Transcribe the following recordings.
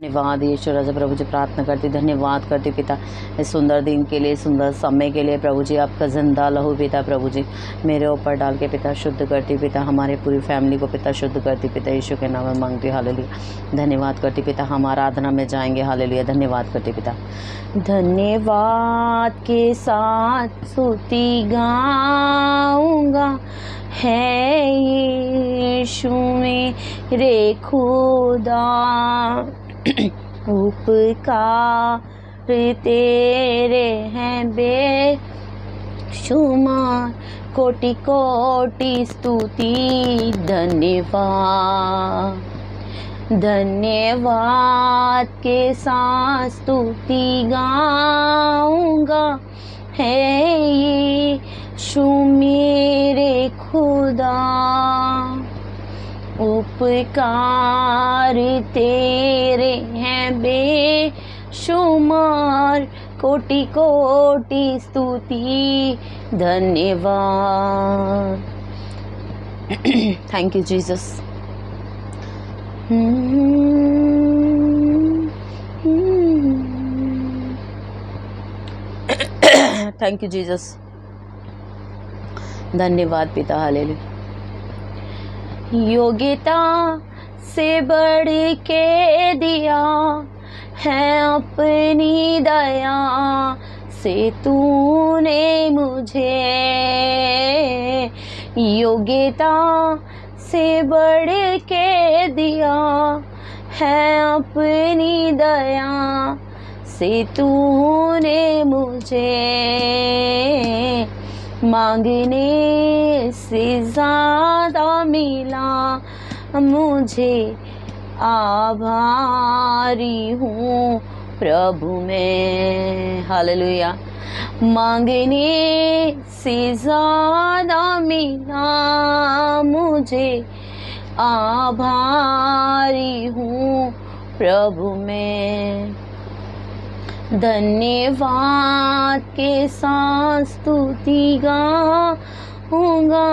धन्यवाद ईश्वर राजा प्रभु जी, प्रार्थना करती धन्यवाद करती पिता इस सुंदर दिन के लिए, सुंदर समय के लिए प्रभु जी। आपका जिंदा लहू पिता प्रभु जी मेरे ऊपर डाल के पिता शुद्ध करती पिता, हमारे पूरी फैमिली को पिता शुद्ध करती पिता, यीशु के नाम में मांगती हूँ हालेलुया। धन्यवाद करती पिता, हम आराधना में जाएंगे हालेलुया। धन्यवाद करती पिता, धन्यवाद के साथ स्तुति गाऊंगा, है यीशु मेरे खुदा, उपकार तेरे हैं बेशुमार, कोटि कोटि स्तुति धन्यवाद। धन्यवाद के साथ स्तुति गाऊंगा, है यीशु मेरे खुदा, उपकार तेरे हैं बेशुमार, कोटि कोटि स्तुति धन्यवाद। Thank you Jesus. Thank you Jesus. धन्यवाद पिता हालेलुया। योग्यता से बढ़ के दिया है अपनी दया से तूने मुझे, योग्यता से बढ़ के दिया है अपनी दया से तूने मुझे, मांगने से ज़्यादा मिला मुझे, आभारी हूँ प्रभु में हालेलुया। मांगने से ज़्यादा मिला मुझे, आभारी हूँ प्रभु में। धन्यवाद के साथ स्तुति गाऊंगा,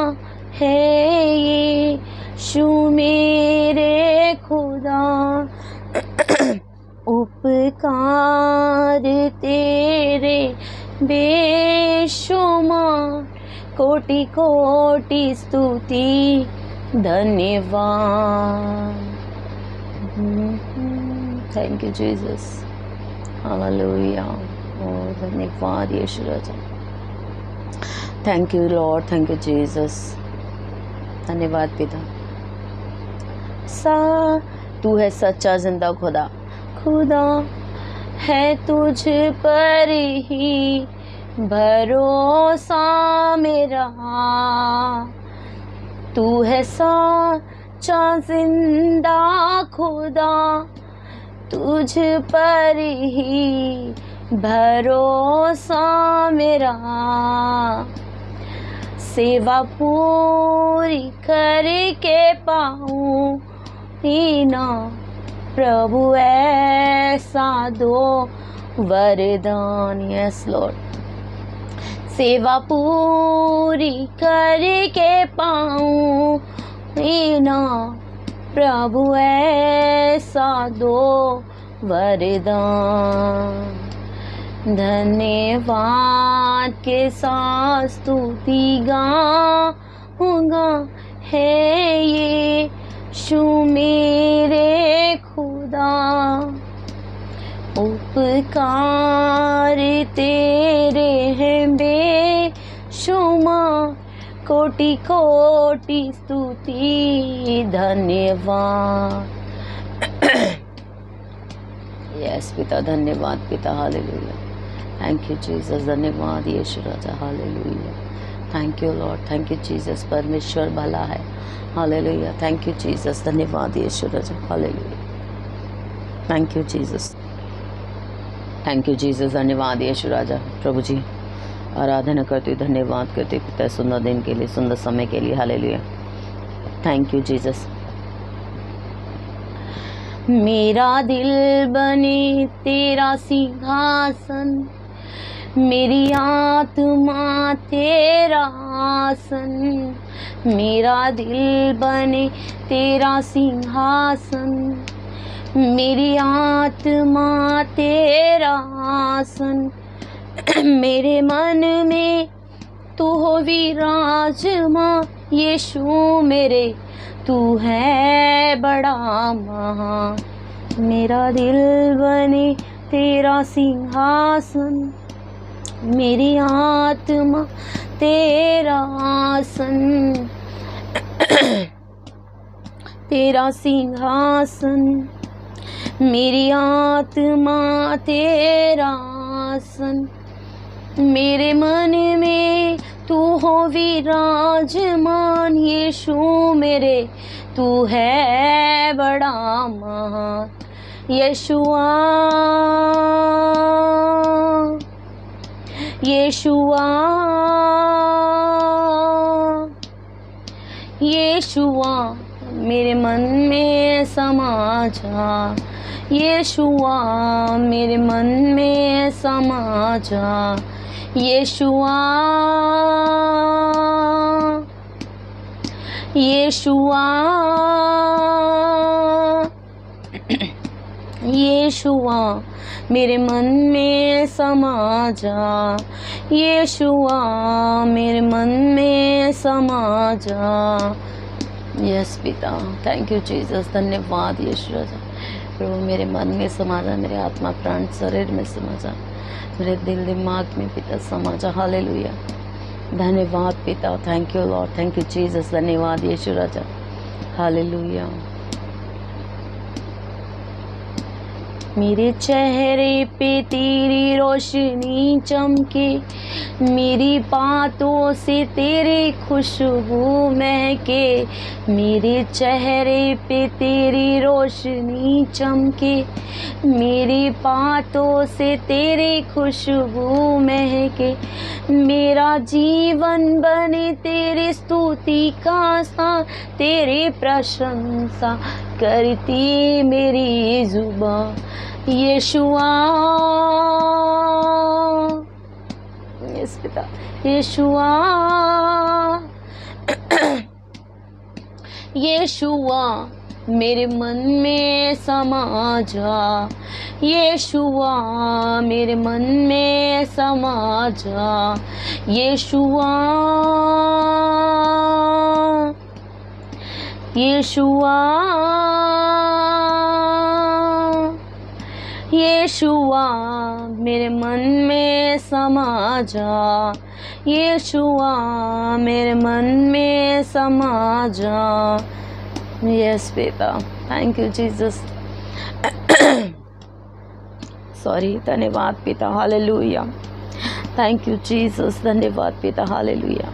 है यीशु मेरे खुदा, उपकार तेरे बेशुमार, कोटि कोटि स्तुति धन्यवाद। Thank you Jesus, hallelujah. धन्यवाद यीशु राजा। Thank you lord, thank you Jesus. धन्यवाद पिता। तू है सच्चा जिंदा खुदा, खुदा है तुझ पर ही भरोसा मेरा, तू है सच्चा जिंदा खुदा, तुझ पर ही भरोसा मेरा, सेवा पूरी करके पाऊँ ना प्रभु ऐसा दो वरदान। यस लॉर्ड, सेवा पूरी करके पाऊँ ना प्रभु ऐसा दो वरदान। धन्यवाद के साथ स्तुति गाऊंगा, है यीशु मेरे खुदा, उपकार तेरे हैं बेशुमार, कोटि कोटि स्तुति धन्यवाद। यस पिता, धन्यवाद पिता हालेलुया। Thank you Jesus. धन्यवाद यीशु राजा hallelujah. Thank you lord, thank you Jesus. परमेश्वर भला है हालेलुया। Thank you Jesus. धन्यवाद यीशु राजा hallelujah. Thank you Jesus, thank you Jesus. धन्यवाद यीशु राजा प्रभु जी, आराधना करती हूँ, धन्यवाद करती हूँ पिता सुंदर दिन के लिए, सुंदर समय के लिए हालेलुया। Thank you Jesus. मेरा दिल बने तेरा सिंहासन, मेरी आत्मा तेरा आसन, मेरा दिल बने तेरा सिंहासन, मेरी आत्मा तेरा आसन, मेरे मन में तू हो विराजमान। यीशु मेरे तू है बड़ा महान, मेरा दिल बने तेरा सिंहासन, मेरी आत्मा तेरा आसन, तेरा सिंहासन, मेरी आत्मा तेरा आसन, मेरे मन में तू हो विराजमान। यीशु मेरे तू है बड़ा महान। यीशुआ यीशुआ यीशुआ मेरे मन में समा जा। यीशुआ मेरे मन में समा जा। यीशुआ यीशुआ यीशुआ मेरे मन में समा जा। यीशुआ मेरे मन में समा जा। यस पिता, थैंक यू जीसस, धन्यवाद यीशु राजा। प्रभु मेरे मन में समा जा, मेरे आत्मा प्राण शरीर में समा जा, मेरे दिल दिमाग में पिता समा जा। हालेलुया, धन्यवाद पिता, thank you lord, thank you Jesus, धन्यवाद यीशु राजा। हालेलुया। मेरे चेहरे पे तेरी रोशनी चमके, मेरी बातों से तेरी खुशबू महके। मेरे चेहरे पे तेरी रोशनी चमके, मेरी बातों से तेरी खुशबू महके। मेरा जीवन बने तेरी स्तुति का स्थान, तेरी प्रशंसा करती मेरी जुबान। यीशुआ यस पिता, यीशुआ यीशुआ मेरे मन में समा जा। यीशुआ मेरे मन में समा जा। यीशुआ यीशुआ यीशुआ मेरे मन में समा जा। यीशुआ मेरे मन में समा जा। यस पिता, थैंक यू जीसस, सॉरी, धन्यवाद पिता। हालेलुया, थैंक यू जीसस, धन्यवाद पिता। हालेलुया,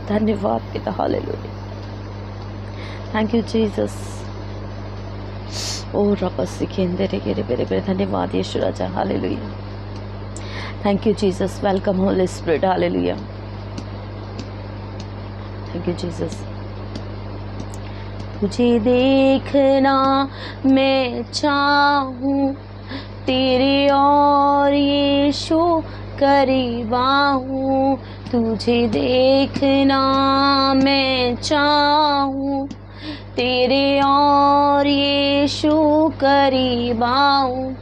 धन्यवाद पिता। Hallelujah, thank you Jesus. ओ रब्बा सिखेंदे रे रे रे रे, धन्यवाद यीशु राजा। Hallelujah, thank you Jesus, welcome holy spirit. Hallelujah, thank you Jesus. तुझे देखना मैं चाहूँ, तेरे और यीशु करीब आऊँ। तुझे देखना मैं चाहूँ, तेरे और यीशु करीब आऊँ।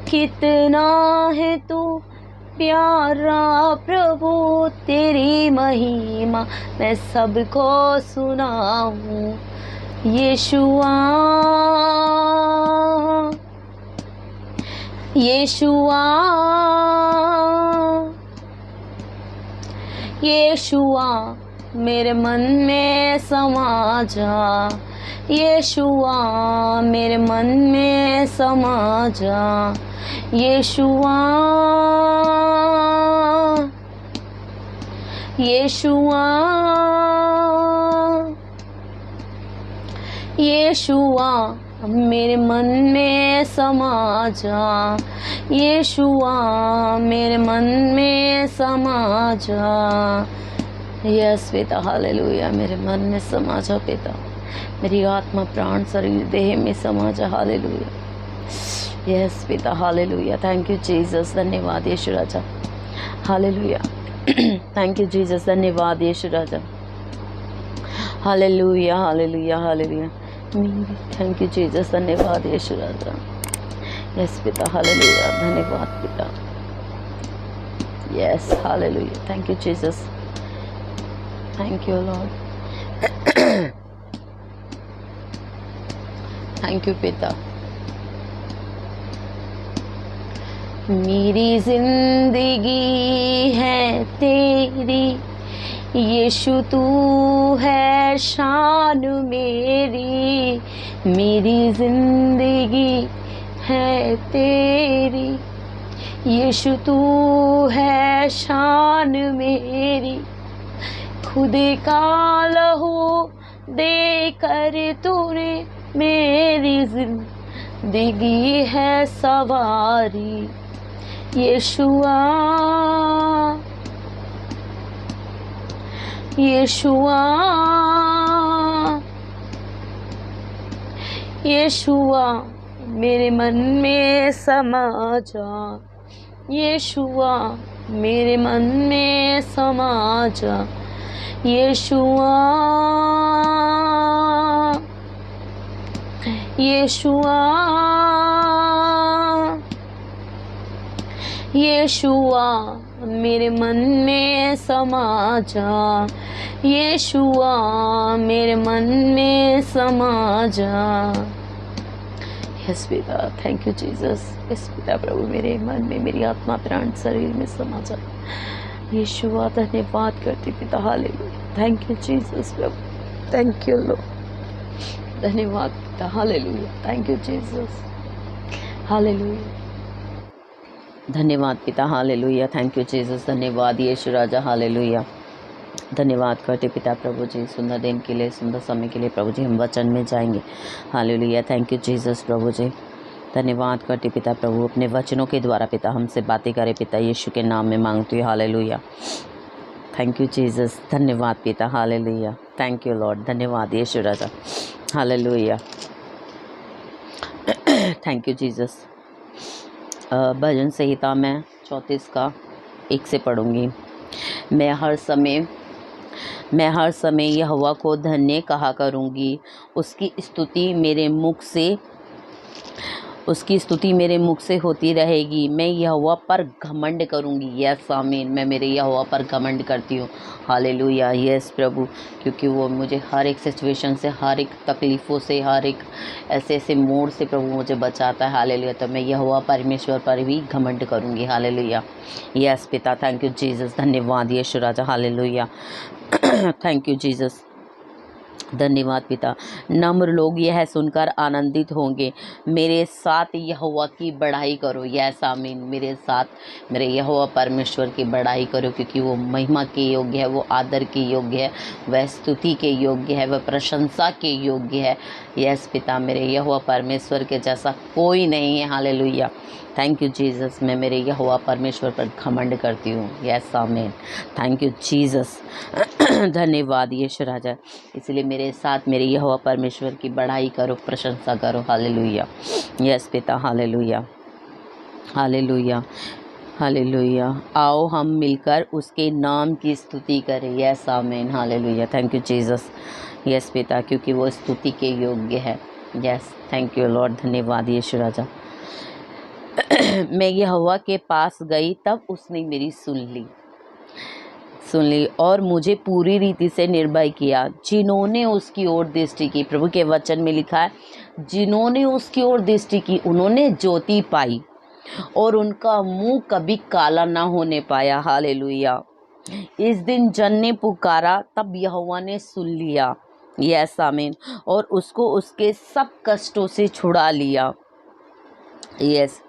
कितना है तू प्यारा प्रभु, तेरी महिमा मैं सबको सुनाऊँ। यीशुआ यीशुआ यीशुआ मेरे मन में समा जा। यीशुआ मेरे मन में समा जा। यीशुआ यीशुआ यीशुआ मेरे मन में समा जा। यीशुआ मेरे मन में समा जा। यस पिता, हालेलुया, मेरे मन में समा जा पिता, मेरी आत्मा प्राण शरीर देह में समा जा। हालेलुया, यस पिता, हालेलुया, थैंक यू जीसस, धन्यवाद यीशु राजा। हालेलुया, थैंक यू जीसस, धन्यवाद यीशु राजा। Hallelujah hallelujah hallelujah, thank you Jesus, धन्यवाद यीशु राजा। यस पिता, हालेलुया, धन्यवाद पिता। Yes hallelujah, thank you Jesus, thank you lord, thank you पिता। मेरी जिंदगी है तेरी यीशु, तू है शान मेरी। मेरी जिंदगी है तेरी यीशु, तू है शान मेरी। खुद का लहू दे कर तूने मेरी जिंदगी है सवारी। यीशुआ यीशुआ यीशुआ मेरे मन में समा जा। यीशुआ मेरे मन में समा जा। यीशुआ यीशुआ यीशुआ मेरे मन में समा जा। यीशुआ मेरे मन में समा जा। यस पिता, थैंक यू जीसस। यस पिता प्रभु, मेरे मन में, मेरी आत्मा, प्राण, शरीर में समा जा। यीशुआ धन्यवाद करती पिता, hallelujah, thank you Jesus Prabhu, thank you lord, धन्यवाद पिता, hallelujah, thank you Jesus, hallelujah, धन्यवाद पिता, हालेलुया, थैंक यू जीसस, धन्यवाद यीशु राजा, हालेलुया, धन्यवाद करते पिता प्रभु जी, सुंदर दिन के लिए, सुंदर समय के लिए प्रभु जी। हम वचन में जाएंगे, हालेलुया, थैंक यू जीसस प्रभु जी, धन्यवाद करते पिता प्रभु, अपने वचनों के द्वारा पिता हमसे बातें करे पिता, यीशु के नाम में मांगते हैं, हालेलुया, थैंक यू जीसस, धन्यवाद पिता, हालेलुया, थैंक यू लॉर्ड, धन्यवाद यीशु राजा, हालेलुया, थैंक यू जीसस। भजन संहिता में 34 का 1 से पढ़ूंगी। मैं हर समय यहोवा को धन्य कहा करूँगी, उसकी स्तुति मेरे मुख से होती रहेगी। मैं यहोवा पर घमंड करूँगी। यस आमीन, मैं मेरे यहोवा पर घमंड करती हूँ, हालेलुया, यस प्रभु, क्योंकि वो मुझे हर एक सिचुएशन से, हर एक तकलीफ़ों से, हर एक ऐसे मोड़ से प्रभु मुझे बचाता है, हालेलुया। तो मैं यहोवा परमेश्वर पर भी घमंड करूँगी, हालेलुया, यस पिता, थैंक यू जीसस, धन्यवाद यीशु राजा, हालेलुया, थैंक यू जीसस, धन्यवाद पिता। नम्र लोग यह सुनकर आनंदित होंगे, मेरे साथ यहोवा की बढ़ाई करो। यस आमीन, मेरे साथ मेरे यहोवा परमेश्वर की बढ़ाई करो, क्योंकि वो महिमा के योग्य है, वो आदर के योग्य है, वह स्तुति के योग्य है, वह प्रशंसा के योग्य है। यस पिता, मेरे यहोवा परमेश्वर के जैसा कोई नहीं है, हालेलुया, थैंक यू जीसस। मैं मेरे यहोवा परमेश्वर पर घमंड करती हूँ, यस आमीन, थैंक यू जीसस, धन्यवाद यीशु राजा। इसलिए मेरे साथ मेरे यहोवा परमेश्वर की बढ़ाई करो, प्रशंसा करो, हालेलुया, यस पिता, हालेलुया, हालेलुया, हालेलुया। आओ हम मिलकर उसके नाम की स्तुति करें, यस आमीन, hallelujah, thank you Jesus, yes पिता, क्योंकि वो स्तुति के योग्य है। यस, थैंक यू लॉर्ड, धन्यवाद यीशु राजा। मैं यहोवा के पास गई, तब उसने मेरी सुन ली और मुझे पूरी रीति से निर्भय किया। जिन्होंने उसकी ओर दृष्टि की, प्रभु के वचन में लिखा है, जिन्होंने उसकी ओर दृष्टि की उन्होंने ज्योति पाई और उनका मुंह कभी काला ना होने पाया, हालेलुया। इस दिन जन ने पुकारा, तब यहोवा ने सुन लिया, यस आमीन, और उसको उसके सब कष्टों से छुड़ा लिया। यस,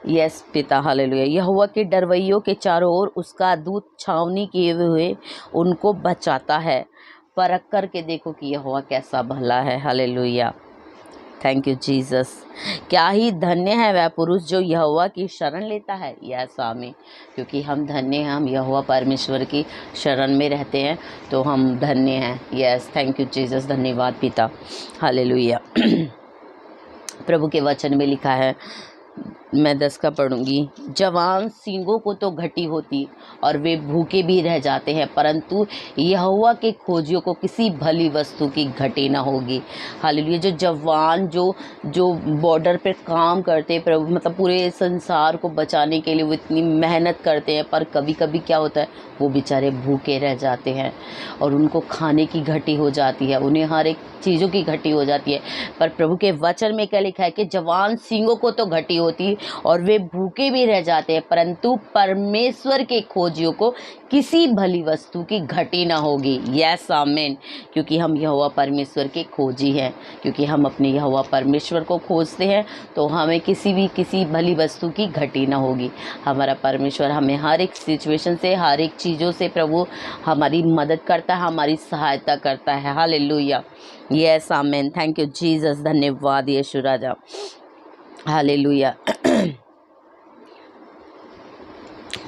यस पिता, हालेलुया। यहोवा के डरवैयों के चारों ओर उसका दूत छावनी किए हुए उनको बचाता है। परख करके देखो कि यहोवा कैसा भला है, हालेलुया, थैंक यू जीसस। क्या ही धन्य है वह पुरुष जो यहोवा की शरण लेता है, यस आमीन, क्योंकि हम धन्य हैं, हम यहोवा परमेश्वर की शरण में रहते हैं, तो हम धन्य हैं। यस, थैंक यू जीसस, धन्यवाद पिता, हालेलुया। प्रभु के वचन में लिखा है, मैं 10 का पढ़ूंगी। जवान सींगों को तो घटी होती और वे भूखे भी रह जाते हैं, परंतु यहोवा के खोजियों को किसी भली वस्तु की घटी ना होगी। हालेलुया। जो जवान जो बॉर्डर पे काम करते हैं प्रभु, मतलब पूरे संसार को बचाने के लिए वो इतनी मेहनत करते हैं, पर कभी कभी क्या होता है, वो बेचारे भूखे रह जाते हैं और उनको खाने की घटी हो जाती है, उन्हें हर एक चीज़ों की घटी हो जाती है। पर प्रभु के वचन में क्या लिखा है कि जवान सींगों को तो घटी होती और वे भूखे भी रह जाते हैं, परंतु परमेश्वर के खोजियों को किसी भली वस्तु की घटी ना होगी। यस आमीन। क्योंकि हम यहोवा परमेश्वर के खोजी हैं, क्योंकि हम अपने यहोवा परमेश्वर को खोजते हैं, तो हमें किसी भली वस्तु की घटी ना होगी। हमारा परमेश्वर हमें हर एक सिचुएशन से, हर एक चीज़ों से प्रभु हमारी मदद करता है, हमारी सहायता करता है। हालेलुया। यस आमीन। Thank you Jesus. धन्यवाद यीशु राजा। हालेलुया।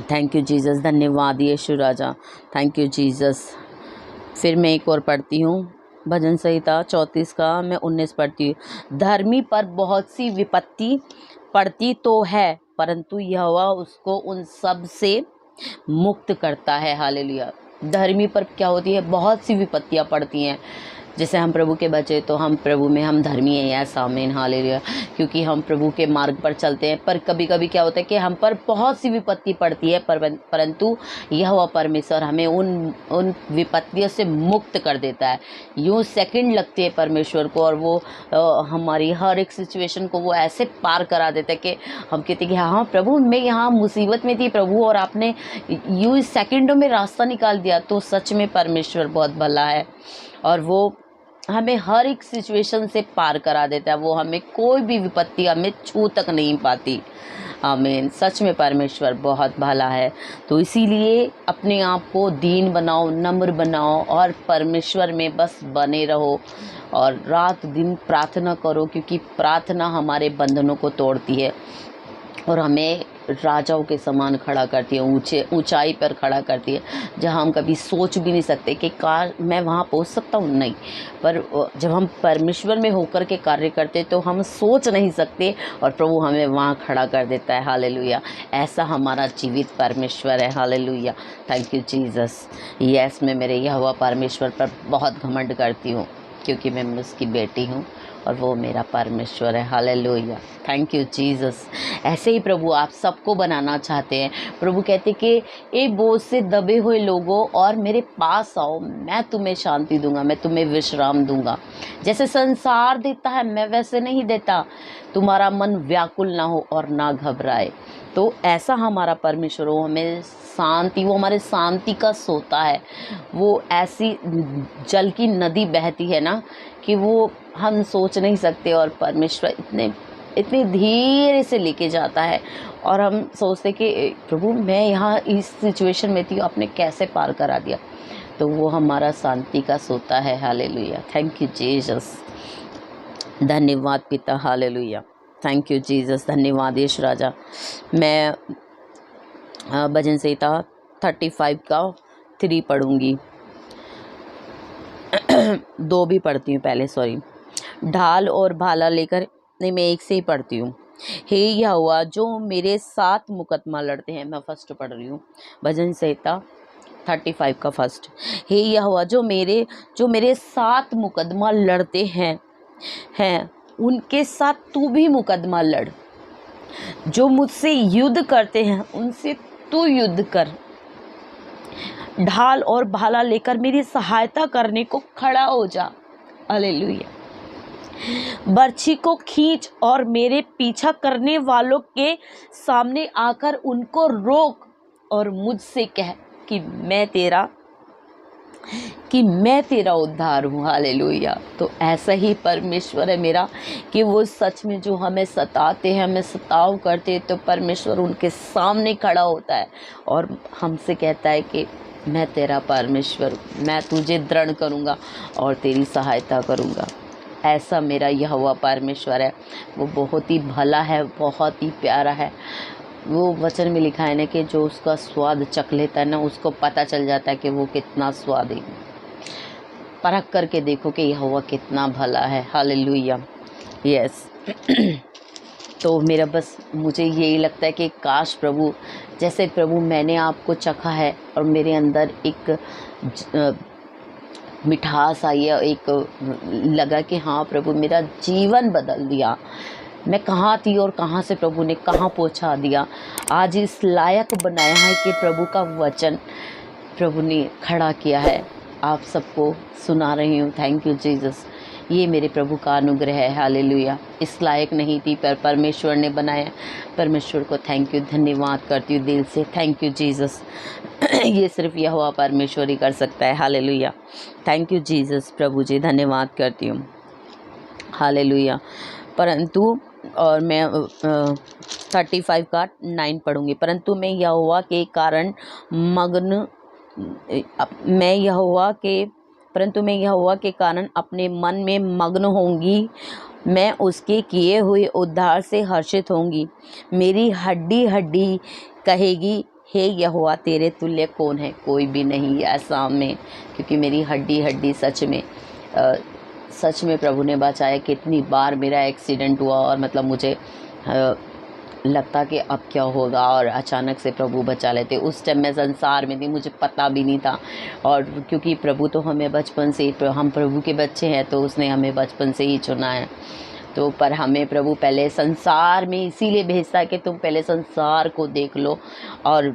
Thank you Jesus. धन्यवाद यीशु राजा। Thank you Jesus. फिर मैं एक और पढ़ती हूँ, भजन संहिता 34 का मैं 19 पढ़ती हूँ। धर्मी पर बहुत सी विपत्ति पड़ती तो है, परंतु यहोवा उसको उन सब से मुक्त करता है। हालेलुया। धर्मी पर क्या होती है, बहुत सी विपत्तियाँ पड़ती हैं। जैसे हम प्रभु के बच्चे, तो हम प्रभु में हम धर्मी हैं। यस आमीन। हालेलुया। क्योंकि हम प्रभु के मार्ग पर चलते हैं, पर कभी कभी क्या होता है कि हम पर बहुत सी विपत्ति पड़ती है, परंतु यहोवा परमेश्वर हमें उन विपत्तियों से मुक्त कर देता है। यूँ सेकंड लगते हैं परमेश्वर को, और वो हमारी हर एक सिचुएशन को वो ऐसे पार करा देता है कि हम कहते हैं कि हाँ प्रभु, मैं यहाँ मुसीबत में थी प्रभु, और आपने यूँ सेकंडों में रास्ता निकाल दिया। तो सच में परमेश्वर बहुत भला है, और वो हमें हर एक सिचुएशन से पार करा देता है। वो हमें कोई भी विपत्ति हमें छू तक नहीं पाती। आमीन। सच में परमेश्वर बहुत भला है। तो इसीलिए अपने आप को दीन बनाओ, नम्र बनाओ, और परमेश्वर में बस बने रहो, और रात दिन प्रार्थना करो, क्योंकि प्रार्थना हमारे बंधनों को तोड़ती है और हमें राजाओं के समान खड़ा करती है, ऊंचाई पर खड़ा करती है, जहां हम कभी सोच भी नहीं सकते कि मैं वहां पहुंच सकता हूं। नहीं, पर जब हम परमेश्वर में होकर के कार्य करते तो हम सोच नहीं सकते, और प्रभु हमें वहां खड़ा कर देता है। हालेलुया। ऐसा हमारा जीवित परमेश्वर है। Hallelujah. Thank you Jesus. Yes, मैं मेरे यहोवा परमेश्वर पर बहुत घमंड करती हूँ, क्योंकि मैं उसकी बेटी हूँ और वो मेरा परमेश्वर है। हालेलुया। Thank you Jesus. ऐसे ही प्रभु आप सबको बनाना चाहते हैं। प्रभु कहते कि ए बोझ से दबे हुए लोगों, और मेरे पास आओ, मैं तुम्हें शांति दूंगा, मैं तुम्हें विश्राम दूंगा। जैसे संसार देता है मैं वैसे नहीं देता। तुम्हारा मन व्याकुल ना हो और ना घबराए। तो ऐसा हमारा परमेश्वर हो, हमें शांति, वो हमारे शांति का सोता है। वो ऐसी जल की नदी बहती है ना, कि वो हम सोच नहीं सकते, और परमेश्वर इतने धीरे से लेके जाता है, और हम सोचते कि प्रभु मैं यहाँ इस सिचुएशन में थी, आपने कैसे पार करा दिया। तो वो हमारा शांति का सोता है। हालेलुया। Thank you Jesus. धन्यवाद पिता। हालेलुया। Thank you Jesus. धन्यवाद यीशु राजा। मैं भजन संहिता 35 का 3 पढ़ूंगी। 2 भी पढ़ती हूँ पहले, सॉरी। ढाल और भाला लेकर, नहीं मैं एक से ही पढ़ती हूँ। हे यहोवा, जो मेरे साथ मुकदमा लड़ते हैं, मैं फर्स्ट पढ़ रही हूँ, भजन संहिता 35 का फर्स्ट। हे यहोवा, जो मेरे साथ मुकदमा लड़ते हैं उनके साथ तू भी मुकदमा लड़। जो मुझसे युद्ध करते हैं उनसे तू युद्ध कर। ढाल और भाला लेकर मेरी सहायता करने को खड़ा हो जा। हालेलुया। बर्छी को खींच और मेरे पीछा करने वालों के सामने आकर उनको रोक, और मुझसे कह कि मैं तेरा उद्धार हूँ। हालेलुया। तो ऐसा ही परमेश्वर है मेरा, कि वो सच में जो हमें सताते हैं, हमें सताव करते हैं, तो परमेश्वर उनके सामने खड़ा होता है और हमसे कहता है कि मैं तेरा परमेश्वर हूँ, मैं तुझे दृढ़ करूँगा और तेरी सहायता करूँगा। ऐसा मेरा यहोवा परमेश्वर है। वो बहुत ही भला है, बहुत ही प्यारा है। वो वचन में लिखा है ना कि जो उसका स्वाद चख लेता है ना, उसको पता चल जाता है कि वो कितना स्वादी। परख करके देखो कि यहोवा कितना भला है। हालेलुया। यस। तो मेरा बस मुझे यही लगता है कि काश प्रभु, जैसे प्रभु मैंने आपको चखा है और मेरे अंदर एक मिठास आई है, एक लगा कि हाँ प्रभु मेरा जीवन बदल दिया। मैं कहाँ थी और कहाँ से प्रभु ने कहाँ पहुँचा दिया, आज इस लायक बनाया है कि प्रभु का वचन प्रभु ने खड़ा किया है, आप सबको सुना रही हूँ। थैंक यू जीसस, ये मेरे प्रभु का अनुग्रह है। हालेलुया। इस लायक नहीं थी पर परमेश्वर ने बनाया। परमेश्वर को थैंक यू, धन्यवाद करती हूँ दिल से। Thank you Jesus. ये सिर्फ यहोवा परमेश्वर ही कर सकता है। हालेलुया। Thank you Jesus. प्रभु जी धन्यवाद करती हूँ। हालेलुया। परंतु और मैं 35 का 9 पढ़ूँगी। परंतु मैं यहोवा के कारण अपने मन में मग्न होंगी, मैं उसके किए हुए उद्धार से हर्षित होंगी। मेरी हड्डी हड्डी कहेगी, हे यहोवा तेरे तुल्य कौन है? कोई भी नहीं है ऐसा में, क्योंकि मेरी हड्डी हड्डी सच में प्रभु ने बचाया। कितनी बार मेरा एक्सीडेंट हुआ और मतलब मुझे लगता कि अब क्या होगा, और अचानक से प्रभु बचा लेते। उस टाइम मैं संसार में थी, मुझे पता भी नहीं था। और क्योंकि प्रभु तो हमें बचपन से, हम प्रभु के बच्चे हैं तो उसने हमें बचपन से ही चुना है। तो पर हमें प्रभु पहले संसार में इसीलिए भेजता है कि तुम पहले संसार को देख लो, और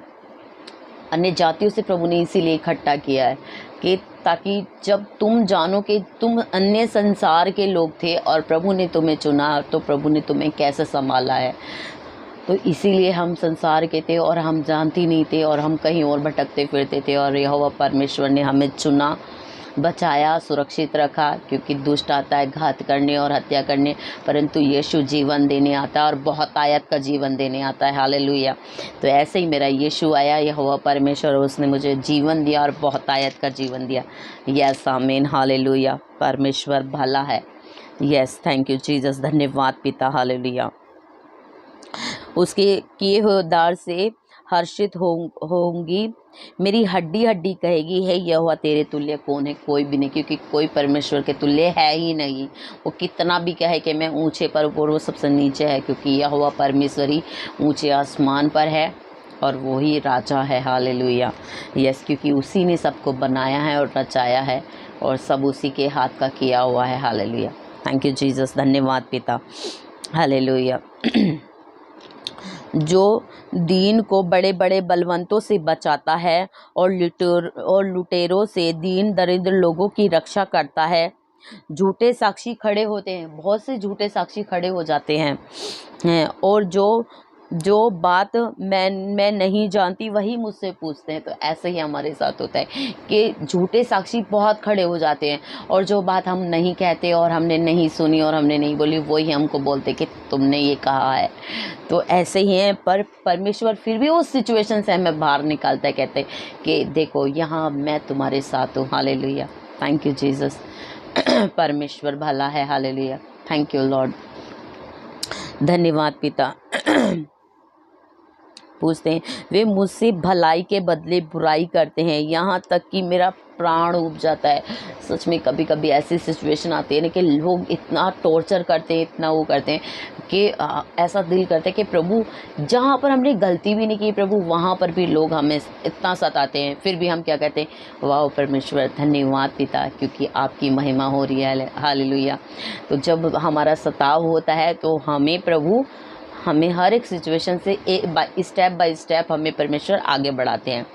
अन्य जातियों से प्रभु ने इसीलिए इकट्ठा किया है कि ताकि जब तुम जानो कि तुम अन्य संसार के लोग थे और प्रभु ने तुम्हें चुना, तो प्रभु ने तुम्हें कैसे संभाला है। तो इसीलिए हम संसार के थे और हम जानते नहीं थे और हम कहीं और भटकते फिरते थे, और यहोवा परमेश्वर ने हमें चुना, बचाया, सुरक्षित रखा। क्योंकि दुष्ट आता है घात करने और हत्या करने, परंतु यीशु जीवन देने आता है और बहुत आयत का जीवन देने आता है। हालेलुया। तो ऐसे ही मेरा यीशु आया, यहोवा परमेश्वर, उसने मुझे जीवन दिया और बहुत आयत का जीवन दिया। यस आमीन। हालेलुया। परमेश्वर भला है। Yes, thank you Jesus. धन्यवाद पिता। हालेलुया। उसके किए हुए उद्धार से हर्षित होंगी। मेरी हड्डी हड्डी कहेगी, हे यहोवा तेरे तुल्य कौन है? कोई भी नहीं, क्योंकि कोई परमेश्वर के तुल्य है ही नहीं। वो कितना भी कहे कि मैं ऊंचे पर ऊपर, वो सबसे नीचे है, क्योंकि यहोवा परमेश्वर ही ऊंचे आसमान पर है और वो ही राजा है। हालेलुया। यस, क्योंकि उसी ने सबको बनाया है और रचाया है, और सब उसी के हाथ का किया हुआ है। हालेलुया। Thank you Jesus. धन्यवाद पिता। हालेलुया। जो दीन को बड़े बड़े बलवंतों से बचाता है और लुटेरों से दीन दरिद्र लोगों की रक्षा करता है। झूठे साक्षी खड़े होते हैं, बहुत से झूठे साक्षी खड़े हो जाते हैं और जो बात मैं नहीं जानती वही मुझसे पूछते हैं। तो ऐसे ही हमारे साथ होता है कि झूठे साक्षी बहुत खड़े हो जाते हैं, और जो बात हम नहीं कहते और हमने नहीं सुनी और हमने नहीं बोली, वही हमको बोलते कि तुमने ये कहा है। तो ऐसे ही हैं, पर परमेश्वर फिर भी उस सिचुएशन से हमें बाहर निकालता है, कहते कि देखो यहाँ मैं तुम्हारे साथ हूँ। हालेलुया। Thank you Jesus. परमेश्वर भला है। हालेलुया। Thank you lord. धन्यवाद पिता। पूछते हैं, वे मुझसे भलाई के बदले बुराई करते हैं, यहाँ तक कि मेरा प्राण उब जाता है। सच में कभी कभी ऐसी सिचुएशन आती है ना कि लोग इतना टॉर्चर करते हैं, इतना वो करते हैं कि ऐसा दिल करता है कि प्रभु जहाँ पर हमने गलती भी नहीं की प्रभु, वहाँ पर भी लोग हमें इतना सताते हैं। फिर भी हम क्या कहते हैं, वाह परमेश्वर धन्यवाद पिता, क्योंकि आपकी महिमा हो रही है। हालेलुया। तो जब हमारा सताव होता है तो हमें हर एक सिचुएशन से स्टेप बाय स्टेप हमें परमेश्वर आगे बढ़ाते हैं।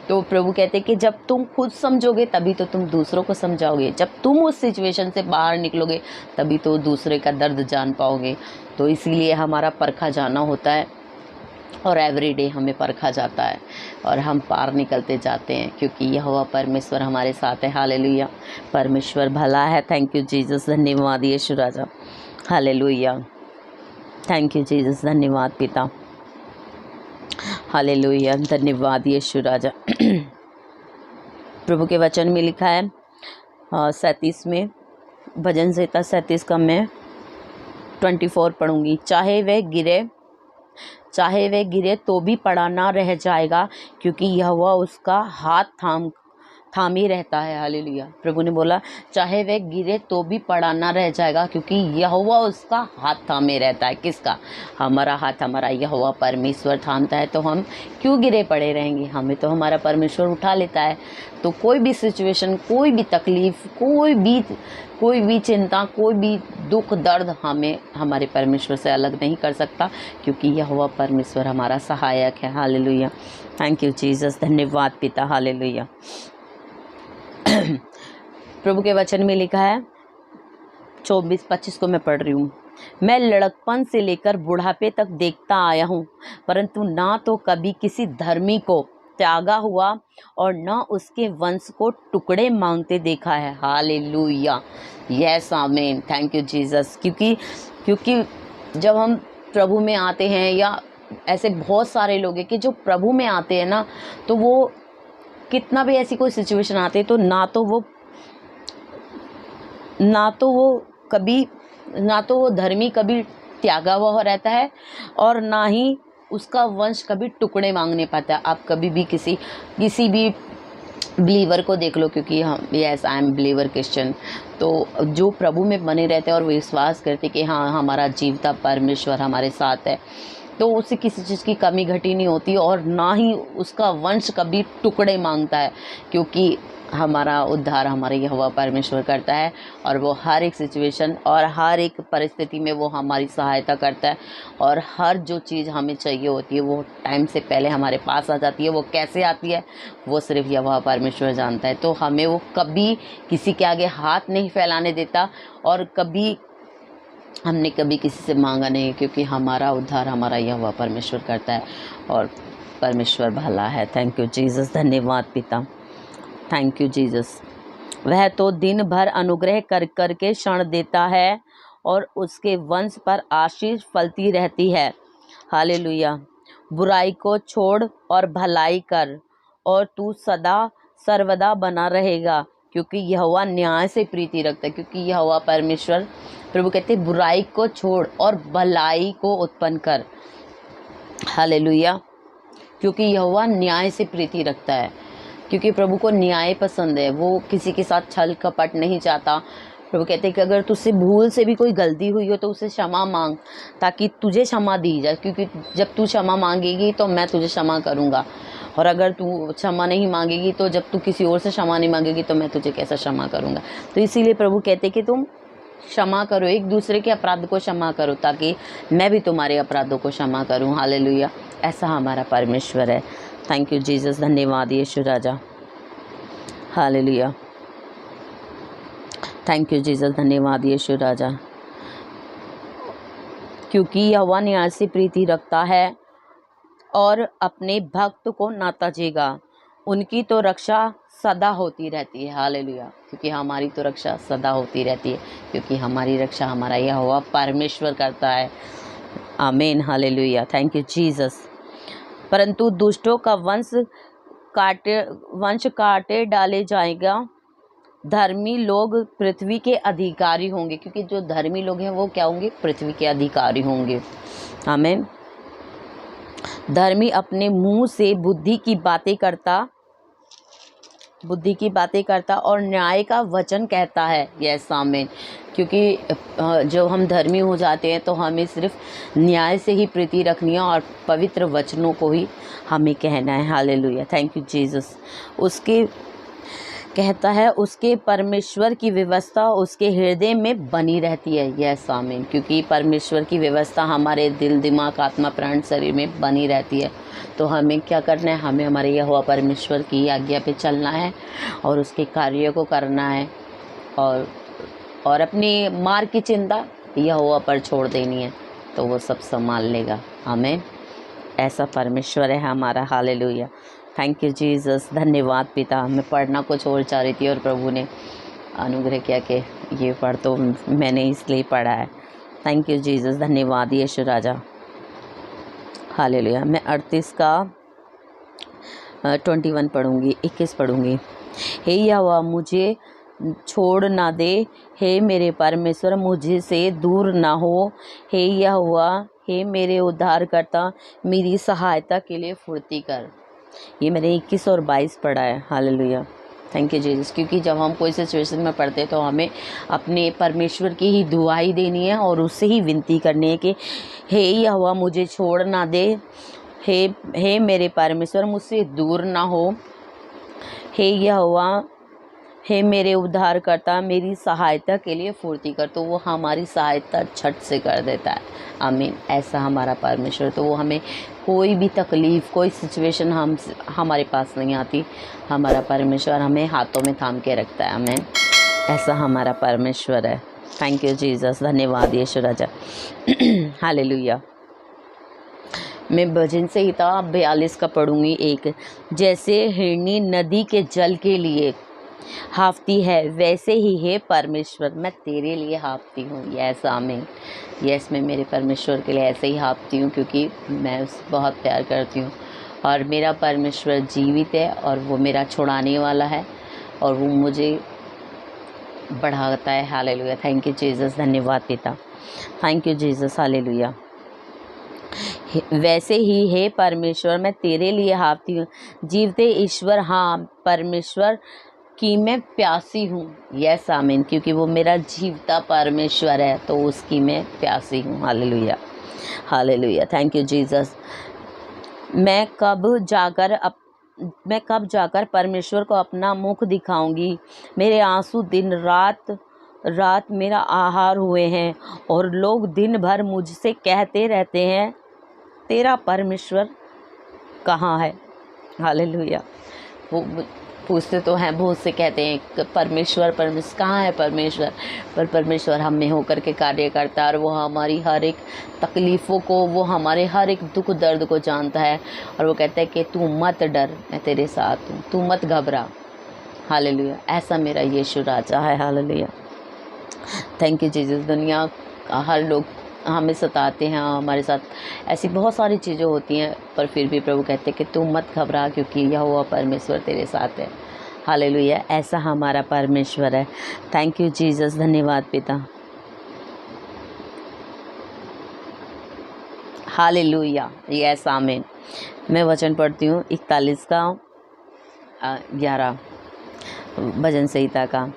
तो प्रभु कहते हैं कि जब तुम खुद समझोगे तभी तो तुम दूसरों को समझाओगे, जब तुम उस सिचुएशन से बाहर निकलोगे तभी तो दूसरे का दर्द जान पाओगे। तो इसीलिए हमारा परखा जाना होता है, और एवरीडे हमें परखा जाता है और हम पार निकलते जाते हैं, क्योंकि यहोवा परमेश्वर हमारे साथ है। हालेलुया। परमेश्वर भला है। Thank you Jesus. धन्यवाद यीशु राजा। हालेलुया। Thank you Jesus. धन्यवाद पिता। हालेलुया। धन्यवाद यीशु राजा। प्रभु के वचन में लिखा है 37 में, भजन संहिता 37 का मैं 24 पढ़ूंगी। चाहे वह गिरे तो भी पड़ा ना रह जाएगा, क्योंकि यहोवा उसका हाथ थामे रहता है। हालेलुया। प्रभु ने बोला चाहे वह गिरे तो भी पड़ा ना रह जाएगा, क्योंकि यहोवा उसका हाथ थामे रहता है। किसका? हमारा हाथ हमारा यहोवा परमेश्वर थामता है, तो हम क्यों गिरे पड़े रहेंगे? हमें तो हमारा परमेश्वर उठा लेता है। तो कोई भी सिचुएशन, कोई भी तकलीफ, कोई भी चिंता, कोई भी दुख दर्द हमें हमारे परमेश्वर से अलग नहीं कर सकता, क्योंकि यहोवा परमेश्वर हमारा सहायक है। हालेलुया। Thank you Jesus. धन्यवाद पिता। हालेलुया। प्रभु के वचन में लिखा है 24-25 को मैं पढ़ रही हूँ। मैं लड़कपन से लेकर बुढ़ापे तक देखता आया हूँ, परंतु ना तो कभी किसी धर्मी को त्यागा हुआ और न उसके वंश को टुकड़े मांगते देखा है। हालेलुया। यस आमीन। Thank you Jesus. क्योंकि जब हम प्रभु में आते हैं, या ऐसे बहुत सारे लोग हैं कि जो प्रभु में आते हैं ना, तो वो कितना भी ऐसी कोई सिचुएशन आती है तो ना तो वो धर्मी कभी त्यागा हुआ रहता है, और ना ही उसका वंश कभी टुकड़े मांगने पाता है। आप कभी भी किसी भी बिलीवर को देख लो, क्योंकि हम yes I am believer Christian, तो जो प्रभु में बने रहते हैं और विश्वास करते कि हाँ हमारा जीवता परमेश्वर हमारे साथ है, तो उसे किसी चीज़ की कमी घटी नहीं होती, और ना ही उसका वंश कभी टुकड़े मांगता है, क्योंकि हमारा उद्धार हमारे यहोवा परमेश्वर करता है, और वो हर एक सिचुएशन और हर एक परिस्थिति में वो हमारी सहायता करता है, और हर जो चीज़ हमें चाहिए होती है वो टाइम से पहले हमारे पास आ जाती है। वो कैसे आती है वो सिर्फ यहोवा परमेश्वर जानता है। तो हमें वो कभी किसी के आगे हाथ नहीं फैलाने देता, और हमने कभी किसी से मांगा नहीं, क्योंकि हमारा उद्धार हमारा यहोवा परमेश्वर करता है, और परमेश्वर भला है। Thank you Jesus. धन्यवाद पिता। Thank you Jesus. वह तो दिन भर अनुग्रह कर कर के क्षण देता है, और उसके वंश पर आशीष फलती रहती है। हालेलुया। बुराई को छोड़ और भलाई कर, और तू सदा सर्वदा बना रहेगा, क्योंकि यहोवा न्याय से प्रीति रखता है। क्योंकि यहोवा परमेश्वर, प्रभु कहते हैं बुराई को छोड़ और भलाई को उत्पन्न कर। हालेलुया। क्योंकि यहोवा न्याय से प्रीति रखता है, क्योंकि प्रभु को न्याय पसंद है। वो किसी के साथ छल कपट नहीं चाहता। प्रभु कहते हैं कि अगर तुझसे भूल से भी कोई गलती हुई हो तो उसे क्षमा मांग, ताकि तुझे क्षमा दी जाए, क्योंकि जब तू क्षमा मांगेगी तो मैं तुझे क्षमा करूँगा, और अगर तू क्षमा नहीं मांगेगी, तो जब तू किसी और से क्षमा नहीं मांगेगी तो मैं तुझे कैसा क्षमा करूँगा। तो इसीलिए प्रभु कहते कि तुम क्षमा करो, एक दूसरे के अपराध को क्षमा करो, ताकि मैं भी तुम्हारे अपराधों को क्षमा करूँ। हालेलुया। ऐसा हमारा परमेश्वर है। Thank you Jesus. धन्यवाद यीशु राजा। हालेलुया। Thank you Jesus. धन्यवाद यीशु राजा। क्योंकि यहोवा न्याय से प्रीति रखता है और अपने भक्त को ना तजेगा। उनकी तो रक्षा सदा होती रहती है। हालेलुया। क्योंकि हमारी तो रक्षा सदा होती रहती है, क्योंकि हमारी रक्षा हमारा यहोवा परमेश्वर करता है। आमीन। हालेलुया। Thank you Jesus. परंतु दुष्टों का वंश काटे डाले जाएगा। धर्मी लोग पृथ्वी के अधिकारी होंगे, क्योंकि जो धर्मी लोग हैं वो क्या होंगे? पृथ्वी के अधिकारी होंगे। आमीन। धर्मी अपने मुंह से बुद्धि की बातें करता और न्याय का वचन कहता है। यस आमीन। क्योंकि जो हम धर्मी हो जाते हैं तो हमें सिर्फ न्याय से ही प्रीति रखनी है, और पवित्र वचनों को ही हमें कहना है। हालेलुया। Thank you Jesus. उसके परमेश्वर की व्यवस्था उसके हृदय में बनी रहती है। यस आमीन। क्योंकि परमेश्वर की व्यवस्था हमारे दिल, दिमाग, आत्मा, प्राण, शरीर में बनी रहती है। तो हमें क्या करना है? हमें हमारे यहोवा परमेश्वर की आज्ञा पे चलना है, और उसके कार्यों को करना है, और अपनी मार्ग की चिंता यहोवा पर छोड़ देनी है, तो वो सब संभाल लेगा। हमें ऐसा परमेश्वर है हमारा। हालेलुया। Thank you Jesus. धन्यवाद पिता। मैं पढ़ना कुछ और चाह रही थी, और प्रभु ने अनुग्रह किया कि ये पढ़, तो मैंने इसलिए पढ़ा है। Thank you Jesus. धन्यवाद यीशु राजा। हालेलुया। मैं 38 का 21 पढ़ूँगी, 21 पढ़ूँगी। हे यहोवा मुझे छोड़ ना दे, हे मेरे परमेश्वर मुझे से दूर ना हो। हे यहोवा, हे मेरे उद्धारकर्ता, मेरी सहायता के लिए फुर्ती कर। ये मैंने 21 और 22 पढ़ा है। हालेलुया। थैंक यू जीसस, क्योंकि जब हम कोई सिचुएशन में पड़ते हैं तो हमें अपने परमेश्वर की ही दुआई देनी है और उससे ही विनती करनी है कि हे यहोवा मुझे छोड़ ना दे, हे मेरे परमेश्वर मुझसे दूर ना हो, हे यहोवा, हे मेरे उद्धारकर्ता मेरी सहायता के लिए फुर्ती कर। तो वो हमारी सहायता झट से कर देता है। आमीन। ऐसा हमारा परमेश्वर, तो वो हमें कोई भी तकलीफ़, कोई सिचुएशन हमारे पास नहीं आती। हमारा परमेश्वर हमें हाथों में थाम के रखता है। आमीन। ऐसा हमारा परमेश्वर है। थैंक यू जीसस, धन्यवाद यीशु राजा। हालेलुया। मैं भजन संहिता 42 का पढ़ूंगी। एक, जैसे हिरनी नदी के जल के लिए हाफती है, वैसे ही हे परमेश्वर मैं तेरे लिए हाफती हूँ। यस आमीन। यस, मैं मेरे परमेश्वर के लिए ऐसे ही हाफती हूँ, क्योंकि मैं उससे बहुत प्यार करती हूँ और मेरा परमेश्वर जीवित है और वो मेरा छुड़ाने वाला है और वो मुझे बढ़ाता है। हालेलुया। थैंक यू जीसस, धन्यवाद पिता। Thank you Jesus, hallelujah. वैसे ही हे परमेश्वर मैं तेरे लिए हाफती हूँ। जीवते ईश्वर, हाँ परमेश्वर कि मैं प्यासी हूँ। यस आमीन, क्योंकि वो मेरा जीवता परमेश्वर है तो उसकी मैं प्यासी हूँ। Hallelujah, hallelujah. Thank you Jesus. मैं कब जाकर परमेश्वर को अपना मुख दिखाऊंगी। मेरे आंसू दिन रात मेरा आहार हुए हैं और लोग दिन भर मुझसे कहते रहते हैं तेरा परमेश्वर कहाँ है। हालेलुया। वो पूछते तो हैं, बहुत से कहते हैं परमेश्वर कहाँ है परमेश्वर, पर परमेश्वर हम में होकर के कार्य करता है और वो हमारी हर एक तकलीफ़ों को, वो हमारे हर एक दुख दर्द को जानता है और वो कहता है कि तू मत डर, मैं तेरे साथ हूँ, तू मत घबरा। हालेलुया। ऐसा मेरा यीशु राजा है। हालेलुया। Thank you Jesus. दुनिया का हर लोग हमें सताते हैं, हमारे साथ ऐसी बहुत सारी चीज़ें होती हैं, पर फिर भी प्रभु कहते हैं कि तू मत घबरा, क्योंकि यहोवा परमेश्वर तेरे साथ है। हालेलुया। ऐसा हमारा परमेश्वर है। थैंक यू जीसस, धन्यवाद पिता। हालेलुया। यस आमीन। मैं वचन पढ़ती हूँ 41 का 11 भजन संहिता का।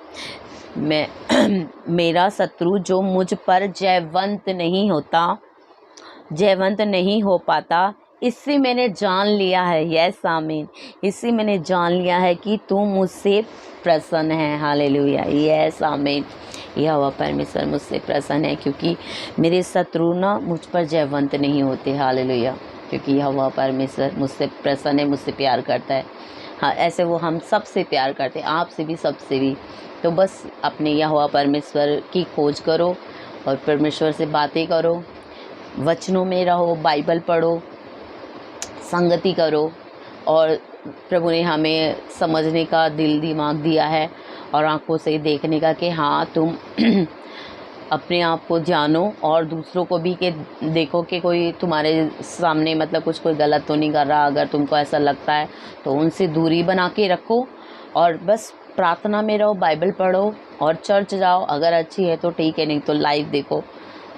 मेरा शत्रु जो मुझ पर जयवंत नहीं हो पाता, इससे मैंने जान लिया है। यस आमीन। इससे मैंने जान लिया है कि तू मुझसे प्रसन्न है। हालेलुया। यस आमीन। यहोवा परमेश्वर मुझसे प्रसन्न है, क्योंकि मेरे शत्रु ना मुझ पर जयवंत नहीं होते। हालेलुया। क्योंकि यहोवा परमेश्वर मुझसे प्रसन्न है, मुझसे प्यार करता है। हाँ, ऐसे वो हम सबसे प्यार करते हैं, आपसे भी, सबसे भी। तो बस अपने यहोवा परमेश्वर की खोज करो और परमेश्वर से बातें करो, वचनों में रहो, बाइबल पढ़ो, संगति करो। और प्रभु ने हमें समझने का दिल दिमाग दिया है और आंखों से देखने का कि हाँ तुम अपने आप को जानो और दूसरों को भी कि देखो कि कोई तुम्हारे सामने मतलब कुछ कोई गलत तो नहीं कर रहा। अगर तुमको ऐसा लगता है तो उनसे दूरी बना के रखो और बस प्रार्थना में रहो, बाइबल पढ़ो और चर्च जाओ। अगर अच्छी है तो ठीक है, नहीं तो लाइव देखो।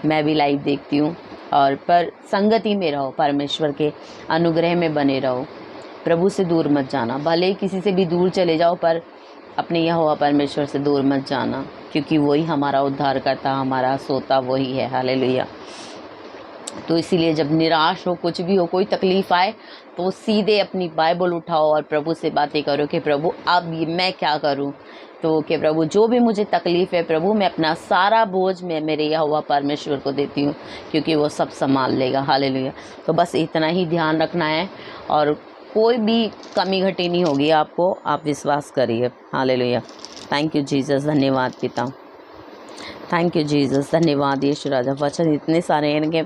मैं भी लाइव देखती हूँ। और पर संगति में रहो, परमेश्वर के अनुग्रह में बने रहो, प्रभु से दूर मत जाना। भले ही किसी से भी दूर चले जाओ, पर अपने यहोवा परमेश्वर से दूर मत जाना, क्योंकि वही हमारा उद्धार करता, हमारा सोता वही है। हालेलुया। तो इसीलिए जब निराश हो, कुछ भी हो, कोई तकलीफ़ आए, तो सीधे अपनी बाइबल उठाओ और प्रभु से बातें करो कि प्रभु अब मैं क्या करूं। तो कि प्रभु जो भी मुझे तकलीफ़ है, प्रभु मैं अपना सारा बोझ मैं मेरे यहोवा परमेश्वर को देती हूँ, क्योंकि वो सब संभाल लेगा। हालेलुया। तो बस इतना ही ध्यान रखना है और कोई भी कमी घटी नहीं होगी आपको, आप विश्वास करिए। हालेलुया। थैंक यू जीसस, धन्यवाद पिता। थैंक यू जीसस, धन्यवाद यीशु राजा। वचन इतने सारे हैं कि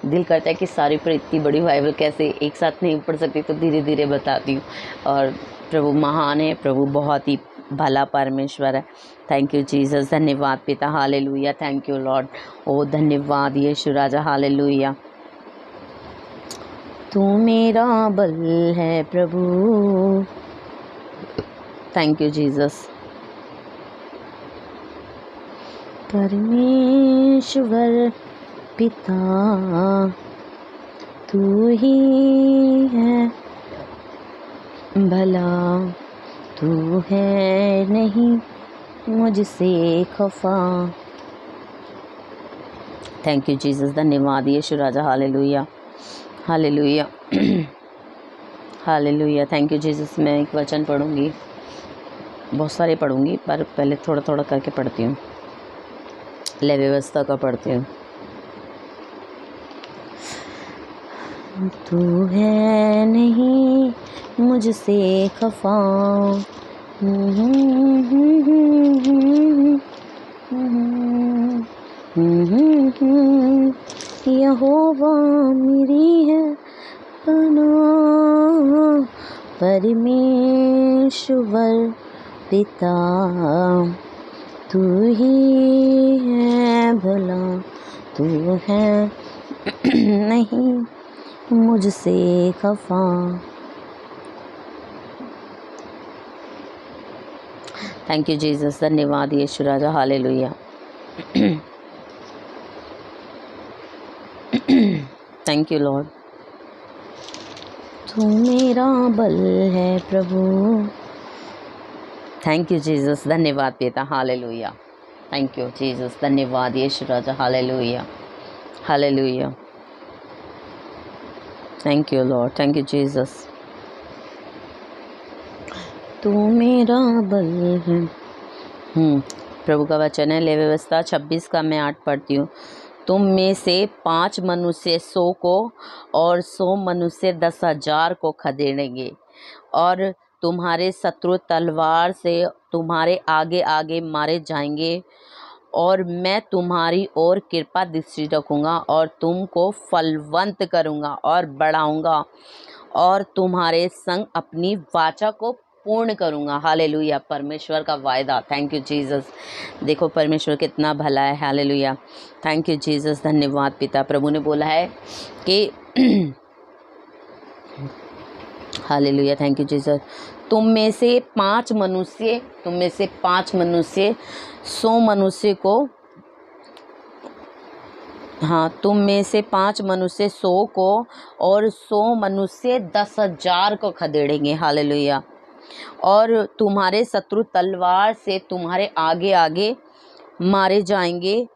दिल करता है कि सारी पर इतनी बड़ी बाइबल कैसे एक साथ नहीं पढ़ सकती, तो धीरे धीरे बताती हूँ। और प्रभु महान है, प्रभु बहुत ही भला परमेश्वर है। थैंक यू जीसस, धन्यवाद पिता। हालेलुया। Thank you lord. ओ धन्यवाद यीशु राजा। हालेलुया। तू मेरा बल है प्रभु। Thank you Jesus. परमेश्वर पिता तू ही है भला, तू है नहीं मुझसे खफा। थैंक यू जीसस, धन्यवाद यीशु राजा। Hallelujah, hallelujah, hallelujah. Thank you Jesus. मैं एक वचन पढ़ूंगी, बहुत सारे पढ़ूंगी, पर पहले थोड़ा थोड़ा करके पढ़ती हूँ। ले व्यवस्था का पढ़ती हूँ। तू है नहीं मुझसे खफा, यहोवा मेरी है पनाह, परमेश्वर पिता तू ही है भला, तू है नहीं मुझसे खफा। थैंक यू जीसस, धन्यवाद यीशु राजा। हालेलुया। Thank you Lord. तू मेरा बल है प्रभु। थैंक यू जीसस, धन्यवाद पिता। हालेलुया। थैंक यू जीसस, धन्यवाद यीशु राजा। Hallelujah, hallelujah. Thank you lord, thank you Jesus. तू मेरा बल है। प्रभु का वचन है, ले व्यवस्था 26 का मैं 8 पढ़ती हूँ। तुम में से 5 मनुष्य 100 को और 100 मनुष्य 10,000 को खदेड़ेंगे, और तुम्हारे शत्रु तलवार से तुम्हारे आगे आगे मारे जाएंगे, और मैं तुम्हारी ओर कृपा दृष्टि रखूँगा और तुमको फलवंत करूँगा और बढ़ाऊँगा, और तुम्हारे संग अपनी वाचा को पूर्ण करूँगा। हालेलुया, परमेश्वर का वायदा। Thank you Jesus. देखो परमेश्वर कितना भला है। हालेलुया, थैंक यू जीसस, धन्यवाद पिता। प्रभु ने बोला है कि हालेलुया, थैंक यू जीसस। तुम में से 5 मनुष्य 100 मनुष्य को, हाँ, तुम में से 5 मनुष्य 100 को और 100 मनुष्य 10,000 को खदेड़ेंगे। हालेलुया, और तुम्हारे शत्रु तलवार से तुम्हारे आगे आगे मारे जाएंगे,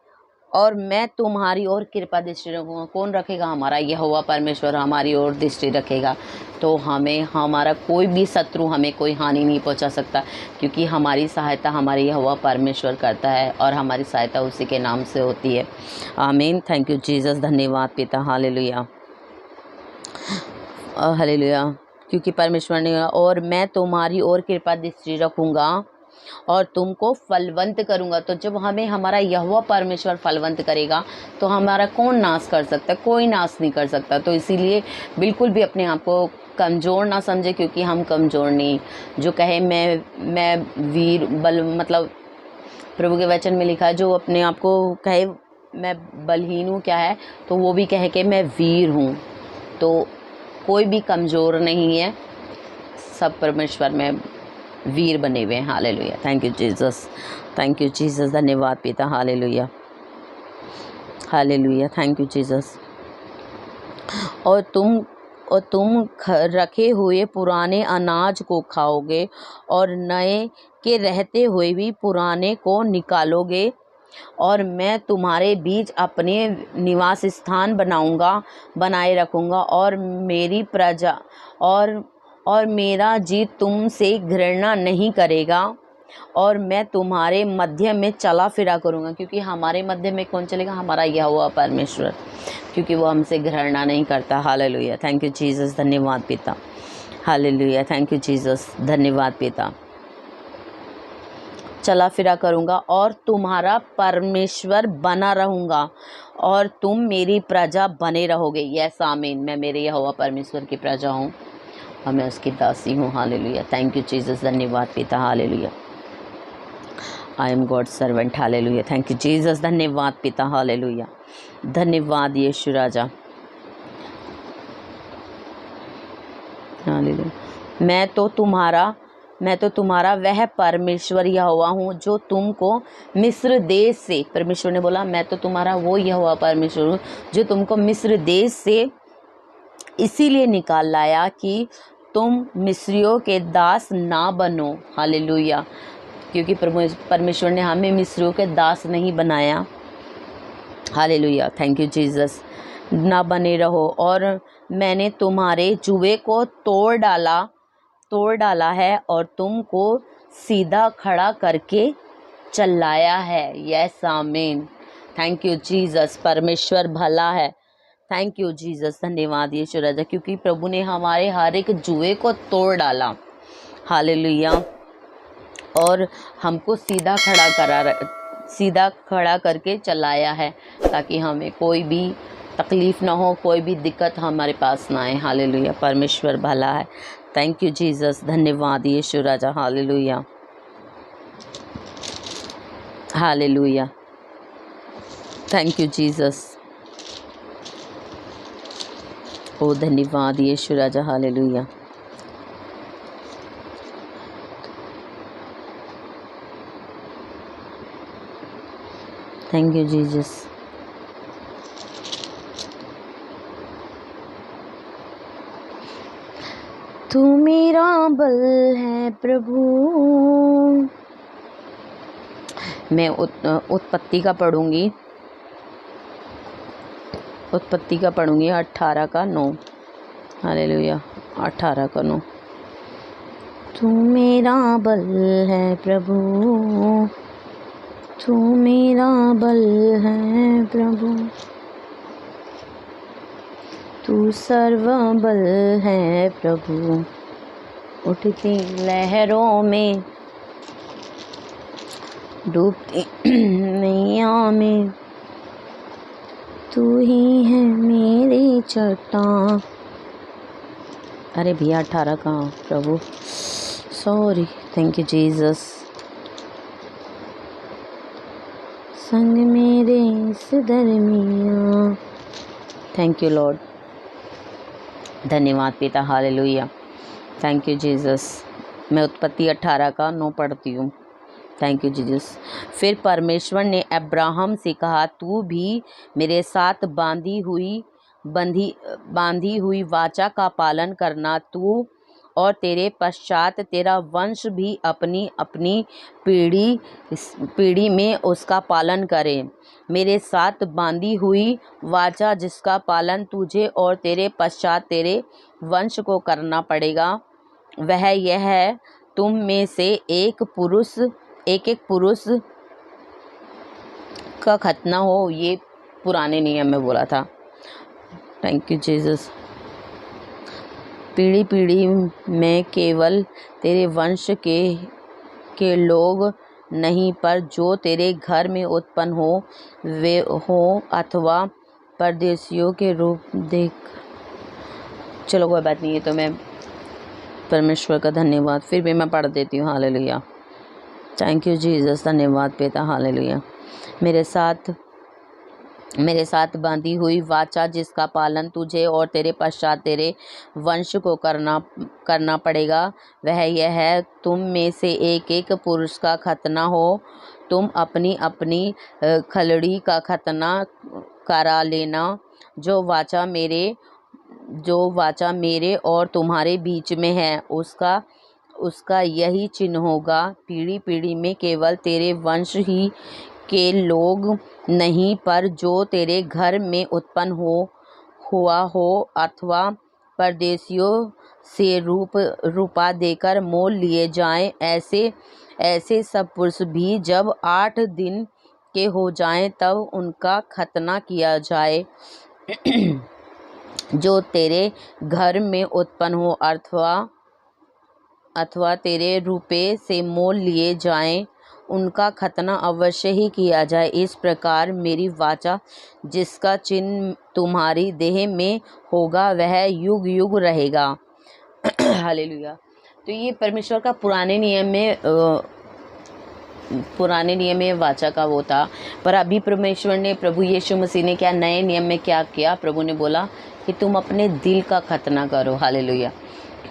और मैं तुम्हारी ओर कृपा दृष्टि रखूँगा। कौन रखेगा? हमारा यहोवा परमेश्वर हमारी ओर दृष्टि रखेगा, तो हमें हमारा कोई भी शत्रु हमें कोई हानि नहीं पहुंचा सकता, क्योंकि हमारी सहायता हमारे यहोवा परमेश्वर करता है और हमारी सहायता उसी के नाम से होती है। आमीन। थैंक यू जीसस, धन्यवाद पिता। Hallelujah, hallelujah. क्योंकि परमेश्वर ने, और मैं तुम्हारी ओर कृपा दृष्टि रखूँगा और तुमको फलवंत करूँगा। तो जब हमें हमारा यहोवा परमेश्वर फलवंत करेगा तो हमारा कौन नाश कर सकता है? कोई नाश नहीं कर सकता। तो इसीलिए बिल्कुल भी अपने आप को कमज़ोर ना समझे, क्योंकि हम कमज़ोर नहीं। जो कहे मैं वीर बल, मतलब प्रभु के वचन में लिखा है, जो अपने आप को कहे मैं बलहीन हूँ, क्या है, तो वो भी कहे कि मैं वीर हूँ। तो कोई भी कमज़ोर नहीं है, सब परमेश्वर में वीर बने हुए हैं। Hallelujah, thank you Jesus, thank you Jesus, धन्यवाद पिता। Hallelujah, hallelujah, thank you Jesus. और तुम रखे हुए पुराने अनाज को खाओगे, और नए के रहते हुए भी पुराने को निकालोगे, और मैं तुम्हारे बीच अपने निवास स्थान बनाए रखूँगा, और मेरी प्रजा और मेरा जी तुमसे घृणा नहीं करेगा, और मैं तुम्हारे मध्य में चला फिरा करूँगा। क्योंकि हमारे मध्य में कौन चलेगा? हमारा यहोवा परमेश्वर, क्योंकि वो हमसे घृणा नहीं करता। हालेलुया, थैंक यू जीसस, धन्यवाद पिता। हालेलुया, थैंक यू जीसस, धन्यवाद पिता। चला फिरा करूँगा और तुम्हारा परमेश्वर बना रहूँगा, और तुम मेरी प्रजा बने रहोगे। यस आमीन। मैं मेरे यहोवा परमेश्वर की प्रजा हूँ और मैं उसकी दासी हूँ। हालेलुया, थैंक यू जीसस, धन्यवाद पिता। Hallelujah, I am God servant. Hallelujah, thank you Jesus, धन्यवाद पिता। हालेलुया, धन्यवाद यीशु राजा। हालेलुया, मैं तो तुम्हारा वह परमेश्वर यहोवा हूँ जो तुमको मिस्र देश से, परमेश्वर ने बोला मैं तो तुम्हारा वो यहोवा परमेश्वर हूँ जो तुमको मिस्र देश से इसीलिए निकाल लाया कि तुम मिस्रियों के दास ना बनो। हालेलुया। क्योंकि परमेश्वर ने हमें मिस्रियों के दास नहीं बनाया। Hallelujah, thank you Jesus. ना बने रहो। और मैंने तुम्हारे जुए को तोड़ डाला है और तुमको सीधा खड़ा करके चलाया है। यस आमीन। Thank you Jesus. परमेश्वर भला है। Thank you Jesus. धन्यवाद यीशु राजा, क्योंकि प्रभु ने हमारे हर एक जुए को तोड़ डाला। हालेलुया। और हमको सीधा खड़ा करके चलाया है, ताकि हमें कोई भी तकलीफ़ ना हो, कोई भी दिक्कत हमारे पास ना आए। हालेलुया। परमेश्वर भला है। Thank you Jesus. धन्यवाद यीशु राजा। Hallelujah, hallelujah. Thank you Jesus. ओ धन्यवाद यीशु राजा। हालेलुया। Thank you Jesus. तू मेरा बल है प्रभु। मैं उत्पत्ति का पढ़ूंगी। उत्पत्ति का पढ़ूंगी 18 का 9। हालेलुया। 18 का 9। तू मेरा बल है प्रभु, तू मेरा बल है प्रभु, तू सर्व बल है प्रभु। उठती लहरों में, डूबती नैया में, तू ही है मेरी चट्टान। अरे भैया 18 कहाँ प्रभु, सॉरी। Thank you Jesus. संग मेरे इस दरमियाँ। Thank you lord. धन्यवाद पिता। हालेलुया। Thank you Jesus. मैं उत्पत्ति 18 का 9 पढ़ती हूँ। Thank you Jesus. फिर परमेश्वर ने अब्राहम से कहा, तू भी मेरे साथ बांधी हुई वाचा का पालन करना, तू और तेरे पश्चात तेरा वंश भी अपनी अपनी पीढ़ी में उसका पालन करे। मेरे साथ बांधी हुई वाचा जिसका पालन तुझे और तेरे पश्चात तेरे वंश को करना पड़ेगा, वह यह है, तुम में से एक पुरुष का खतना हो। ये पुराने नियम में बोला था। Thank you Jesus. पीढ़ी पीढ़ी में केवल तेरे वंश के लोग नहीं, पर जो तेरे घर में उत्पन्न हो वे हो अथवा परदेशियों के रूप देख। चलो कोई बात नहीं है, तो मैं परमेश्वर का धन्यवाद फिर भी मैं पढ़ देती हूँ। हालेलुया। Thank you Jesus. धन्यवाद पिता। हालेलुया। मेरे साथ बांधी हुई वाचा जिसका पालन तुझे और तेरे पश्चात तेरे वंश को करना पड़ेगा, वह यह है, तुम में से एक पुरुष का खतना हो। तुम अपनी अपनी खलड़ी का खतना करा लेना। जो वाचा मेरे और तुम्हारे बीच में है, उसका यही चिन्ह होगा। पीढ़ी पीढ़ी में केवल तेरे वंश ही के लोग नहीं, पर जो तेरे घर में उत्पन्न हुआ हो अथवा परदेशियों से रूपा देकर मोल लिए जाएं, ऐसे सब पुरुष भी जब 8 दिन के हो जाएं, तब उनका खतना किया जाए। जो तेरे घर में उत्पन्न हो अथवा तेरे रुपये से मोल लिए जाएं, उनका खतना अवश्य ही किया जाए। इस प्रकार मेरी वाचा जिसका चिन्ह तुम्हारी देह में होगा, वह युग युग रहेगा। हालेलुया। तो ये परमेश्वर का पुराने नियम में वाचा का वो था, पर अभी प्रभु यीशु मसीह ने क्या नए नियम में क्या किया? प्रभु ने बोला कि तुम अपने दिल का खतना करो। हालेलुया।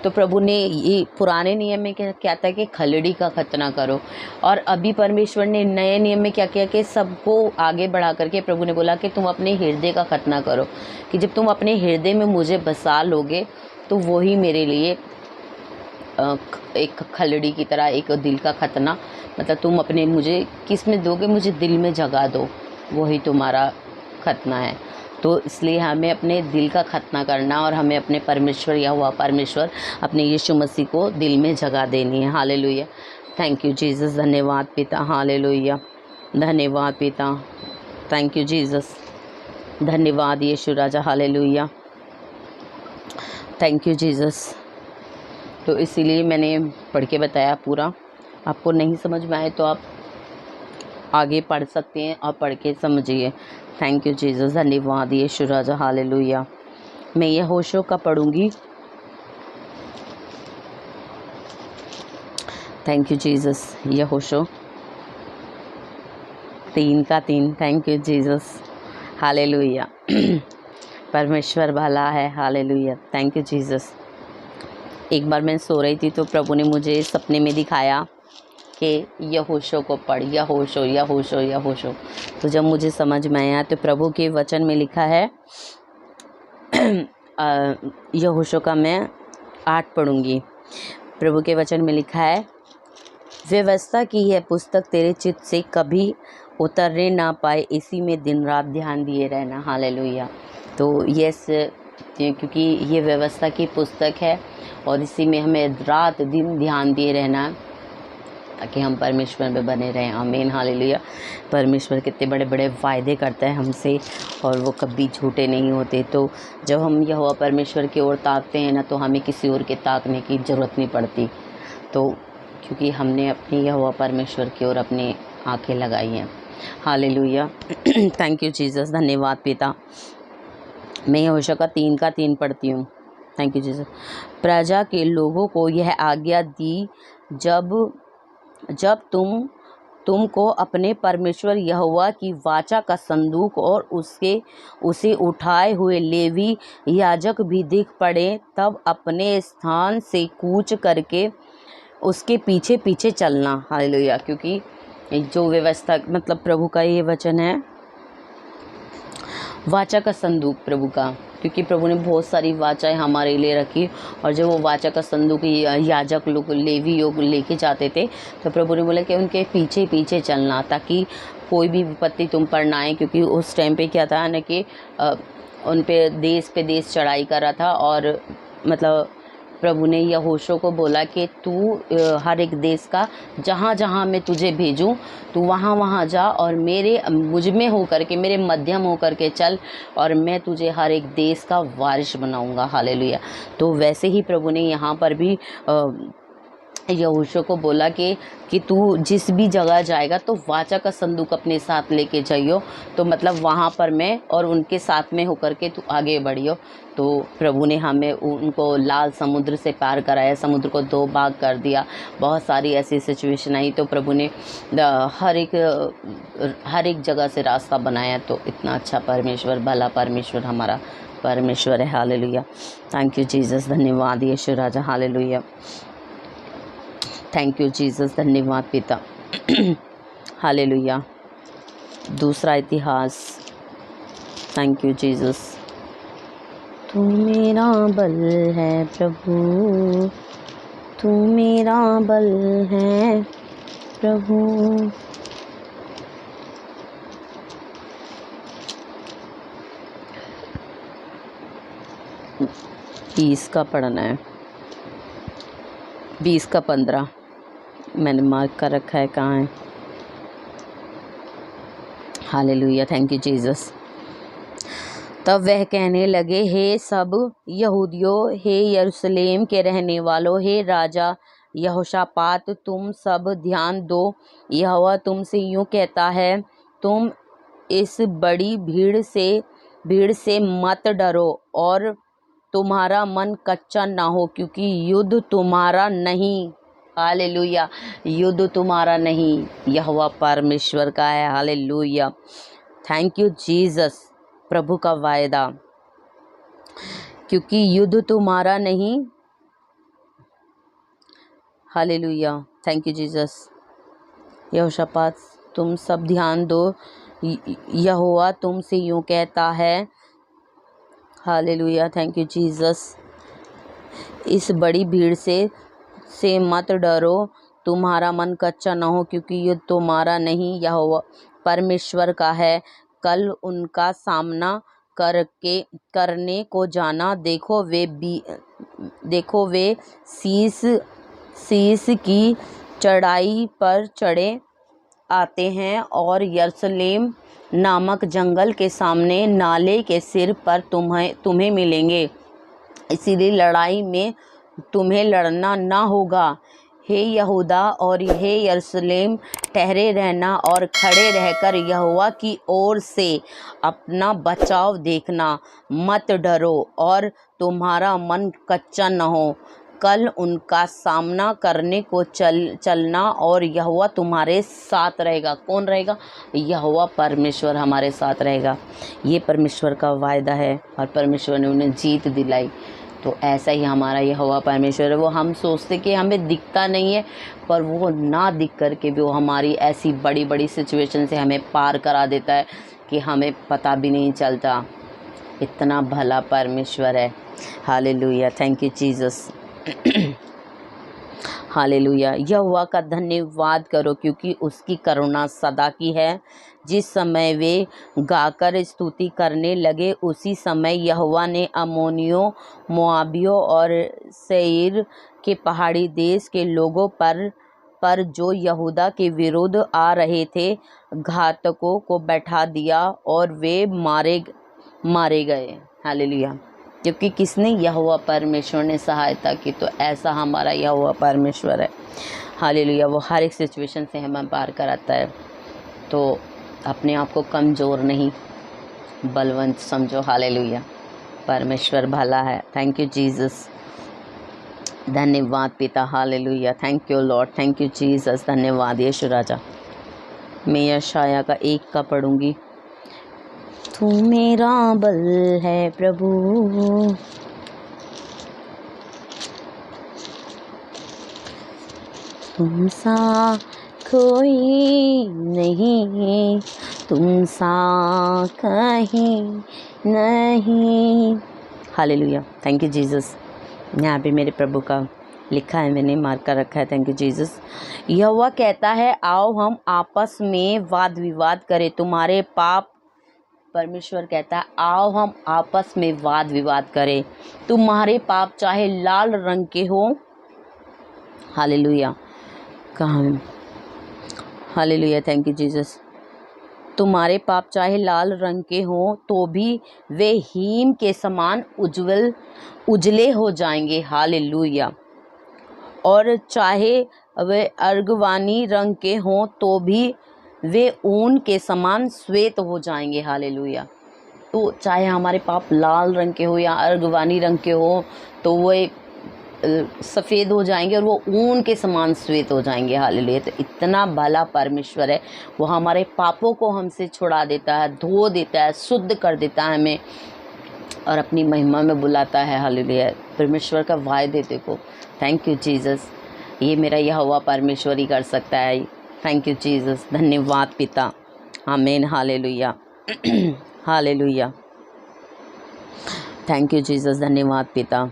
तो प्रभु ने ये पुराने नियम में क्या था कि खलड़ी का खतना करो, और अभी परमेश्वर ने नए नियम में क्या किया कि सबको आगे बढ़ा करके प्रभु ने बोला कि तुम अपने हृदय का खतना करो, कि जब तुम अपने हृदय में मुझे बसा लोगे तो वही मेरे लिए एक खलड़ी की तरह, एक दिल का खतना, मतलब तुम अपने मुझे किस में दोगे, मुझे दिल में जगा दो, वही तुम्हारा खतना है। तो इसलिए हमें अपने दिल का खतना करना और हमें अपने परमेश्वर या हुआ परमेश्वर अपने यीशु मसीह को दिल में जगह देनी है। हालेलुया, थैंक यू जीसस, धन्यवाद पिता। हालेलुया, धन्यवाद पिता, थैंक यू जीसस, धन्यवाद यीशु राजा। Hallelujah, thank you Jesus. तो इसीलिए मैंने पढ़ के बताया पूरा। आपको नहीं समझ में आए तो आप आगे पढ़ सकते हैं और पढ़ के समझिए। थैंक यू जीसस, धन्यवाद यीशु राजा। हालेलुया, मैं यहोशू का पढ़ूंगी। थैंक यू जीसस, यहोशू 3:3। Thank you Jesus, hallelujah. परमेश्वर भला है। Hallelujah, thank you Jesus. एक बार मैं सो रही थी तो प्रभु ने मुझे सपने में दिखाया कि यहोशू को पढ़, यहोशू यहोशू यहोशू। तो जब मुझे समझ में आया तो प्रभु के वचन में लिखा है, यहोशू का मैं 8 पढ़ूंगी। प्रभु के वचन में लिखा है, व्यवस्था की यह पुस्तक तेरे चित्त से कभी उतरने ना पाए, इसी में दिन रात ध्यान दिए रहना। हालेलुया। तो यस, क्योंकि ये व्यवस्था की पुस्तक है और इसी में हमें रात दिन ध्यान दिए रहना ताकि हम परमेश्वर में बने रहें। आमीन, हालेलुया। परमेश्वर कितने बड़े बड़े वायदे करता है हमसे और वो कभी झूठे नहीं होते। तो जब हम यहोवा परमेश्वर की ओर ताकते हैं ना, तो हमें किसी और के ताकने की ज़रूरत नहीं पड़ती। तो क्योंकि हमने अपनी यहोवा परमेश्वर की ओर अपनी आंखें लगाई हैं। हालेलुया, थैंक यू जीसस, धन्यवाद पिता। मैं यहोशू का 3:3 पढ़ती हूँ। Thank you Jesus. प्रजा के लोगों को यह आज्ञा दी, जब तुमको अपने परमेश्वर यहोवा की वाचा का संदूक और उसे उठाए हुए लेवी याजक भी दिख पड़े, तब अपने स्थान से कूच करके उसके पीछे पीछे चलना। हालेलुया, क्योंकि जो व्यवस्था, मतलब प्रभु का ये वचन है, वाचा का संदूक प्रभु का, क्योंकि प्रभु ने बहुत सारी वाचाएं हमारे लिए रखी और जब वो वाचा का संदूक याजक लोग, लेवी लोग लेके जाते थे, तो प्रभु ने बोला कि उनके पीछे पीछे चलना ताकि कोई भी विपत्ति तुम पर ना आए। क्योंकि उस टाइम पे क्या था ना कि उन पे देश चढ़ाई कर रहा था और मतलब प्रभु ने यहोशू को बोला कि तू हर एक देश का जहाँ जहाँ मैं तुझे भेजूँ तू वहाँ वहाँ जा और मुझ में होकर के, मेरे मध्यम होकर के चल और मैं तुझे हर एक देश का वारिस बनाऊँगा। हालेलुया। तो वैसे ही प्रभु ने यहाँ पर भी यहोशू को बोला कि तू जिस भी जगह जाएगा तो वाचा का संदूक अपने साथ लेके जाइयो। तो मतलब वहाँ पर मैं और उनके साथ में होकर के तू आगे बढ़ियो। तो प्रभु ने हमें उनको लाल समुद्र से पार कराया, समुद्र को 2 भाग कर दिया। बहुत सारी ऐसी सिचुएशन आई तो प्रभु ने हर एक जगह से रास्ता बनाया। तो इतना अच्छा परमेश्वर, भला परमेश्वर हमारा परमेश्वर है। हालेलुया, थैंक यू जीसस, धन्यवाद यीशु राजा। हालेलुया, थैंक यू जीसस, धन्यवाद पिता। हालेलुया। दूसरा इतिहास, थैंक यू जीसस। तू मेरा बल है प्रभु, तू मेरा बल है प्रभु। 20 का पढ़ना है, 20 का 15 मैंने मार्क कर रखा है, कहाँ है। Hallelujah, thank you Jesus. तब वह कहने लगे, हे सब यहूदियों, हे यरूशलेम के रहने वालों, हे राजा यहोशापात, तुम सब ध्यान दो। यहोवा तुमसे यूँ कहता है, तुम इस बड़ी भीड़ से मत डरो और तुम्हारा मन कच्चा ना हो, क्योंकि युद्ध तुम्हारा नहीं। हालेलुया, युद्ध तुम्हारा नहीं, यहोवा परमेश्वर का है। हालेलुया, थैंक यू जीसस, प्रभु का वायदा, क्योंकि युद्ध तुम्हारा नहीं। Hallelujah, thank you Jesus. यहोशापात, तुम सब ध्यान दो, यहोवा तुमसे यूँ कहता है। Hallelujah, thank you Jesus. इस बड़ी भीड़ से से मत डरो, तुम्हारा मन कच्चा न हो, क्योंकि युद्ध तुम्हारा नहीं यहोवा परमेश्वर का है। कल उनका सामना करने को जाना। देखो वे शीश की चढ़ाई पर चढ़े आते हैं और यरूशलेम नामक जंगल के सामने नाले के सिर पर तुम्हें मिलेंगे। इसीलिए लड़ाई में तुम्हें लड़ना ना होगा। हे यहूदा और हे यरूशलेम, ठहरे रहना और खड़े रहकर यहोवा की ओर से अपना बचाव देखना। मत डरो और तुम्हारा मन कच्चा न हो। कल उनका सामना करने को चलना और यहोवा तुम्हारे साथ रहेगा। कौन रहेगा? यहोवा परमेश्वर हमारे साथ रहेगा। ये परमेश्वर का वायदा है और परमेश्वर ने उन्हें जीत दिलाई। तो ऐसा ही हमारा यहोवा परमेश्वर है। वो हम सोचते कि हमें दिखता नहीं है, पर वो ना दिख करके भी वो हमारी ऐसी बड़ी बड़ी सिचुएशन से हमें पार करा देता है कि हमें पता भी नहीं चलता। इतना भला परमेश्वर है। Hallelujah, thank you Jesus. Hallelujah. यहोवा का धन्यवाद करो, क्योंकि उसकी करुणा सदा की है। जिस समय वे गाकर स्तुति करने लगे, उसी समय यहोवा ने अम्मोनियों, मोआबियों और सेईर के पहाड़ी देश के लोगों पर जो यहूदा के विरुद्ध आ रहे थे, घातकों को बैठा दिया और वे मारे गए। हालेलुया। जबकि किसने? यहोवा परमेश्वर ने सहायता की। तो ऐसा हमारा यहोवा परमेश्वर है। हालेलुया। वो हर एक सिचुएशन से हमें पार कराता है। तो अपने आप को कमज़ोर नहीं, बलवंत समझो। हालेलुया। परमेश्वर भला है। Thank you Jesus. धन्यवाद पिता। Hallelujah. Thank you lord. Thank you Jesus. धन्यवाद यीशु राजा। मैं यशाया का 1 का पढ़ूंगी। तू मेरा बल है प्रभु, तुम सा कोई नहीं, तुम सा कहीं नहीं। हालेलुया। Thank you Jesus. यहाँ पे मेरे प्रभु का लिखा है, मैंने मार्क कर रखा है। Thank you Jesus. यहोवा कहता है, आओ हम आपस में वाद विवाद करें, तुम्हारे पाप। परमेश्वर कहता है, आओ हम आपस में वाद विवाद करें, तुम्हारे पाप चाहे लाल रंग के हो। हालेलुया। कहाँ? हालेलुया। Thank you Jesus. तुम्हारे पाप चाहे लाल रंग के हों तो भी वे हीम के समान उजले हो जाएंगे। हालेलुया। और चाहे वे अर्गवानी रंग के हों तो भी वे ऊन के समान श्वेत हो जाएंगे। हालेलुया। तो चाहे हमारे पाप लाल रंग के हो या अर्गवानी रंग के हो, तो वो सफ़ेद हो जाएंगे और वो ऊन के समान श्वेत हो जाएंगे। हालेलुया। तो इतना भला परमेश्वर है। वो हमारे पापों को हमसे छुड़ा देता है, धो देता है, शुद्ध कर देता है हमें और अपनी महिमा में बुलाता है। हालेलुया। परमेश्वर का वायदे देखो। Thank you Jesus. ये मेरा यहोवा परमेश्वर ही कर सकता है। Thank you Jesus. धन्यवाद पिता। आमीन। Hallelujah. Hallelujah. Thank you Jesus. धन्यवाद पिता।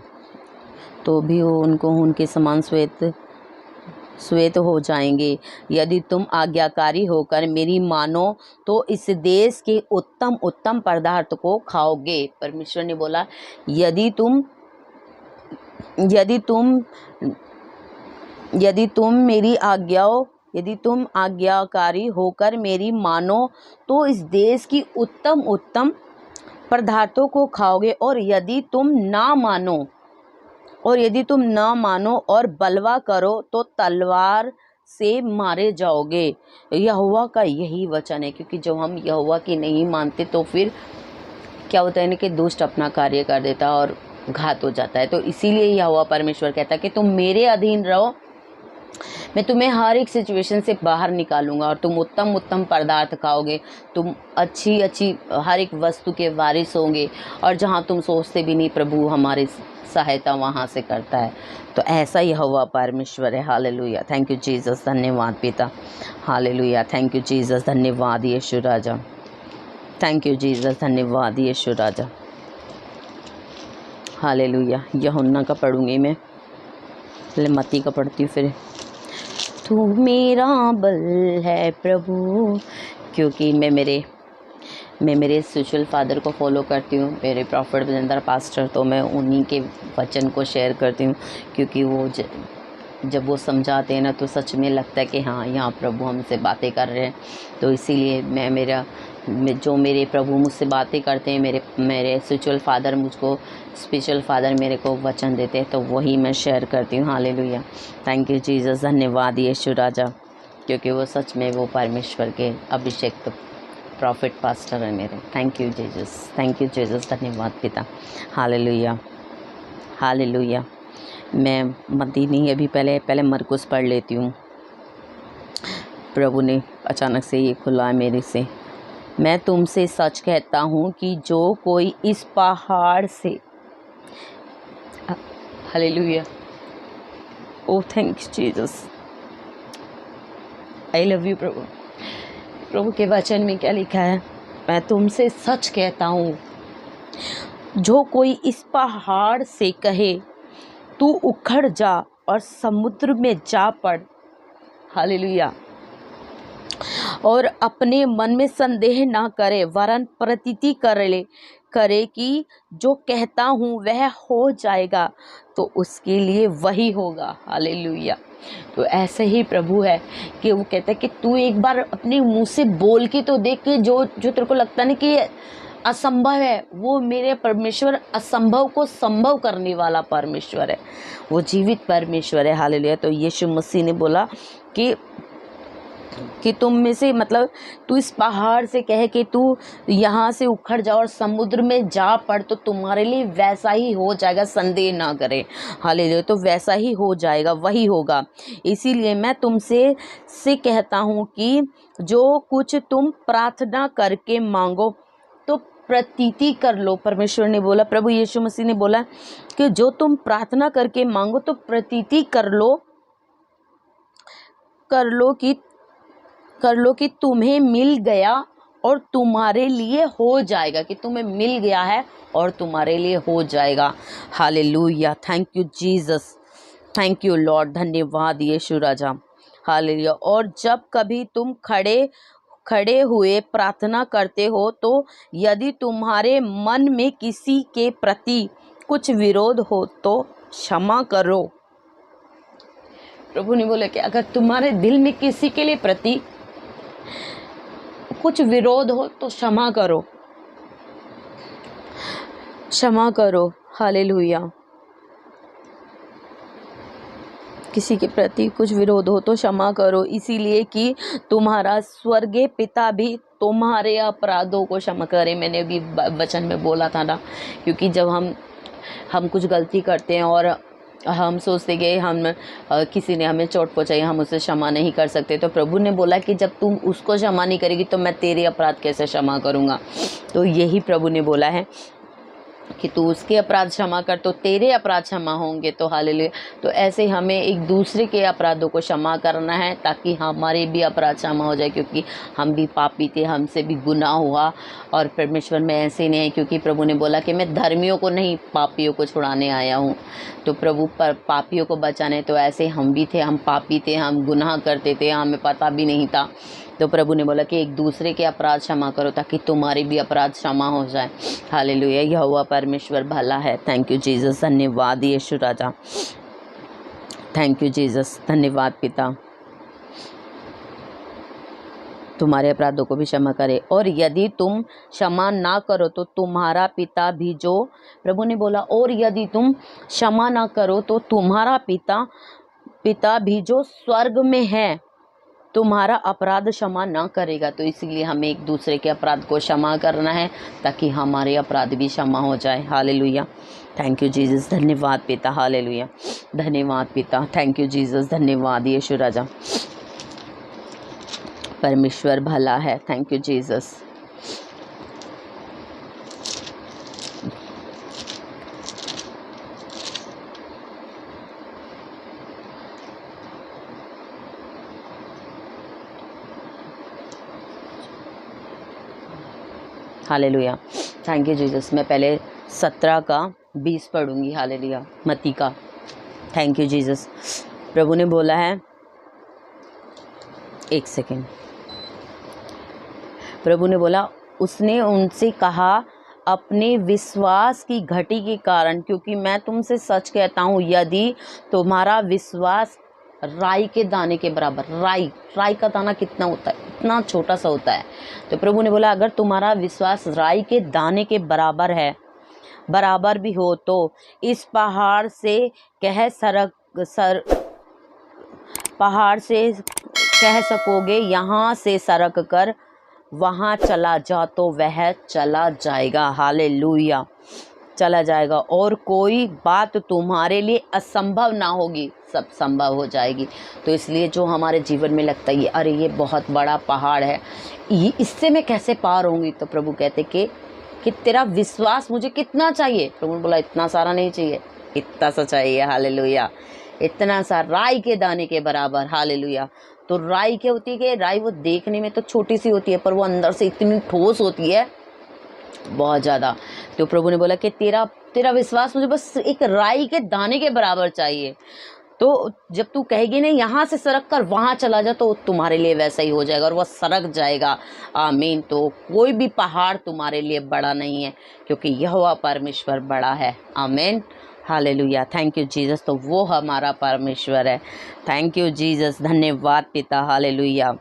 तो भी वो उनको उनके समान श्वेत हो जाएंगे। यदि तुम आज्ञाकारी होकर मेरी मानो तो इस देश के उत्तम उत्तम पदार्थ को खाओगे। परमेश्वर ने बोला, यदि तुम आज्ञाकारी होकर मेरी मानो तो इस देश की उत्तम उत्तम पदार्थों को खाओगे। और यदि तुम ना मानो और बलवा करो तो तलवार से मारे जाओगे। यहोवा का यही वचन है। क्योंकि जब हम यहोवा की नहीं मानते तो फिर क्या होता है ना कि दुष्ट अपना कार्य कर देता है और घात हो जाता है। तो इसीलिए यहोवा परमेश्वर कहता है कि तुम मेरे अधीन रहो, मैं तुम्हें हर एक सिचुएशन से बाहर निकालूंगा और तुम उत्तम उत्तम पदार्थ खाओगे। तुम अच्छी अच्छी हर एक वस्तु के वारिस होंगे और जहाँ तुम सोचते भी नहीं, प्रभु हमारी सहायता वहाँ से करता है। तो ऐसा यहोवा परमेश्वर है। हालेलुया। Thank you Jesus. धन्यवाद पिता। हालेलुया। Thank you Jesus. धन्यवाद यीशु राजा। Thank you Jesus. धन्यवाद यीशु राजा। हालेलुया। यूहन्ना का पढ़ूंगी मैं। पहले मत्ती का पढ़ती हूँ फिर। तू मेरा बल है प्रभु, क्योंकि मैं मेरे स्पिरिचुअल फादर को फॉलो करती हूँ, मेरे प्रॉफिट विजेंद्र पास्टर, तो मैं उन्हीं के वचन को शेयर करती हूँ, क्योंकि वो जब वो समझाते हैं ना तो सच में लगता है कि हाँ यहाँ प्रभु हमसे बातें कर रहे हैं। तो इसीलिए जो मेरे प्रभु मुझसे बातें करते हैं, मेरे स्पिरिचुअल फादर मुझको स्पिरिचुअल फादर मेरे को वचन देते हैं, तो वही मैं शेयर करती हूँ। हालेलुया, थैंक यू जीसस, धन्यवाद यीशु राजा, क्योंकि वो सच में वो परमेश्वर के अभिषेक प्रॉफिट पास्टर है मेरे। Thank you Jesus, thank you Jesus, धन्यवाद पिता। Hallelujah, hallelujah. मैं मत्ती नहीं, अभी पहले मरकुस पढ़ लेती हूँ। प्रभु ने अचानक से ये खुला मेरे से। मैं तुमसे सच कहता हूँ कि जो कोई इस पहाड़ से, hallelujah, oh thank you Jesus, I love you प्रभु। प्रभु के वचन में क्या लिखा है? मैं तुमसे सच कहता हूँ, जो कोई इस पहाड़ से कहे तू उखड़ जा और समुद्र में जा पड़, हालेलुया, और अपने मन में संदेह ना करे, वरन प्रतीति करे कि जो कहता हूँ वह हो जाएगा, तो उसके लिए वही होगा। हालेलुया। तो ऐसे ही प्रभु है कि वो कहता है कि तू एक बार अपने मुंह से बोल के तो देख कि जो तेरे को लगता नहीं कि असंभव है, वो मेरे परमेश्वर असंभव को संभव करने वाला परमेश्वर है, वो जीवित परमेश्वर है। हालेलुया। तो यीशु मसीह ने बोला कि तुम में से, मतलब तू इस पहाड़ से कहे कि तू यहाँ से उखड़ जा और समुद्र में जा पड़, तो तुम्हारे लिए वैसा ही हो जाएगा, संदेह ना करे। हालेलुया। तो वैसा ही हो जाएगा, वही होगा। इसीलिए मैं तुमसे कहता हूँ कि जो कुछ तुम प्रार्थना करके मांगो तो प्रतीति कर लो। परमेश्वर ने बोला, प्रभु यीशु मसीह ने बोला कि जो तुम प्रार्थना करके मांगो तो प्रतीति कर लो कि तुम्हें मिल गया और तुम्हारे लिए हो जाएगा, कि तुम्हें मिल गया है और तुम्हारे लिए हो जाएगा। Hallelujah, thank you Jesus, thank you lord, धन्यवाद यीशु राजा। हालेलुया। और जब कभी तुम खड़े हुए प्रार्थना करते हो, तो यदि तुम्हारे मन में किसी के प्रति कुछ विरोध हो तो क्षमा करो। प्रभु ने बोला कि अगर तुम्हारे दिल में किसी के लिए प्रति कुछ विरोध हो तो क्षमा करो, क्षमा करो। हालेलुया। किसी के प्रति कुछ विरोध हो तो क्षमा करो, इसीलिए कि तुम्हारा स्वर्गीय पिता भी तुम्हारे अपराधों को क्षमा करे। मैंने भी वचन में बोला था ना, क्योंकि जब हम कुछ गलती करते हैं और हम सोचते कि किसी ने हमें चोट पहुंचाई, हम उसे क्षमा नहीं कर सकते, तो प्रभु ने बोला कि जब तुम उसको क्षमा नहीं करेगी तो मैं तेरे अपराध कैसे क्षमा करूँगा। तो यही प्रभु ने बोला है कि तू उसके अपराध क्षमा कर तो तेरे अपराध क्षमा होंगे। तो हालेलुया। तो ऐसे हमें एक दूसरे के अपराधों को क्षमा करना है, ताकि हमारे भी अपराध क्षमा हो जाए, क्योंकि हम भी पापी थे, हमसे भी गुनाह हुआ। और परमेश्वर में ऐसे नहीं है, क्योंकि प्रभु ने बोला कि मैं धर्मियों को नहीं पापियों को छुड़ाने आया हूँ। तो प्रभु पर पापियों को बचाने, तो ऐसे हम भी थे, हम पापी थे, हम गुनाह करते थे, हमें पता भी नहीं था। तो प्रभु ने बोला कि एक दूसरे के अपराध क्षमा करो, ताकि तुम्हारी भी अपराध क्षमा हो जाए। हालेलुया। यहोवा परमेश्वर भला है। थैंक यू जीसस, धन्यवाद यीशु राजा, थैंक यू जीसस, धन्यवाद पिता। तुम्हारे अपराधों को भी क्षमा करे, और यदि तुम क्षमा ना करो तो तुम्हारा पिता भी जो, प्रभु ने बोला, और यदि तुम क्षमा ना करो तो तुम्हारा पिता भी जो स्वर्ग में है तुम्हारा अपराध क्षमा ना करेगा। तो इसीलिए हमें एक दूसरे के अपराध को क्षमा करना है, ताकि हमारे अपराध भी क्षमा हो जाए। हालेलुया, थैंक यू जीसस, धन्यवाद पिता। हालेलुया, धन्यवाद पिता, थैंक यू जीसस, धन्यवाद यीशु राजा। परमेश्वर भला है। Thank you Jesus. Hallelujah, thank you Jesus. मैं पहले 17 का 20 पढ़ूंगी। हालेलुया, मत्ती का थैंक यू जीसस। प्रभु ने बोला है, एक सेकेंड, प्रभु ने बोला, उसने उनसे कहा, अपने विश्वास की घटी के कारण, क्योंकि मैं तुमसे सच कहता हूँ, यदि तुम्हारा विश्वास राई के दाने के बराबर, राई का दाना कितना होता है, इतना छोटा सा होता है। तो प्रभु ने बोला, अगर तुम्हारा विश्वास राई के दाने के बराबर भी हो, तो इस पहाड़ से कह सकोगे, यहाँ से सरक कर वहाँ चला जा, तो वह चला जाएगा। हालेलुया, चला जाएगा, और कोई बात तुम्हारे लिए असंभव ना होगी, सब संभव हो जाएगी। तो इसलिए जो हमारे जीवन में लगता है अरे ये बहुत बड़ा पहाड़ है, इससे मैं कैसे पार होंगी, तो प्रभु कहते कि तेरा विश्वास मुझे कितना चाहिए। प्रभु ने बोला, इतना सारा नहीं चाहिए, इतना सा चाहिए। हालेलुया, इतना सा राई के दाने के बराबर। हालेलुया। तो राई क्या होती है कि राई वो देखने में तो छोटी सी होती है, पर वो अंदर से इतनी ठोस होती है, बहुत ज़्यादा। तो प्रभु ने बोला कि तेरा विश्वास मुझे बस एक राई के दाने के बराबर चाहिए। तो जब तू कहेगी नहीं यहाँ से सरक कर वहाँ चला जा, तो तुम्हारे लिए वैसा ही हो जाएगा और वह सरक जाएगा। आमीन। तो कोई भी पहाड़ तुम्हारे लिए बड़ा नहीं है, क्योंकि यहोवा परमेश्वर बड़ा है। आमीन, हालेलुया, थैंक यू जीसस। तो वो हमारा परमेश्वर है। थैंक यू जीसस, धन्यवाद पिता। हालेलुया,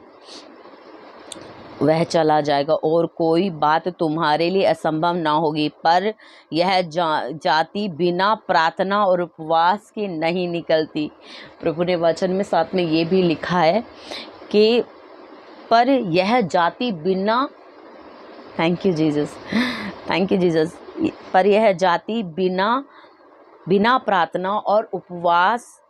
वह चला जाएगा, और कोई बात तुम्हारे लिए असंभव ना होगी। पर यह जाति बिना प्रार्थना और उपवास के नहीं निकलती। प्रभु ने वचन में साथ में ये भी लिखा है कि पर यह जाति बिना, thank you Jesus, thank you Jesus, पर यह जाति बिना प्रार्थना और उपवास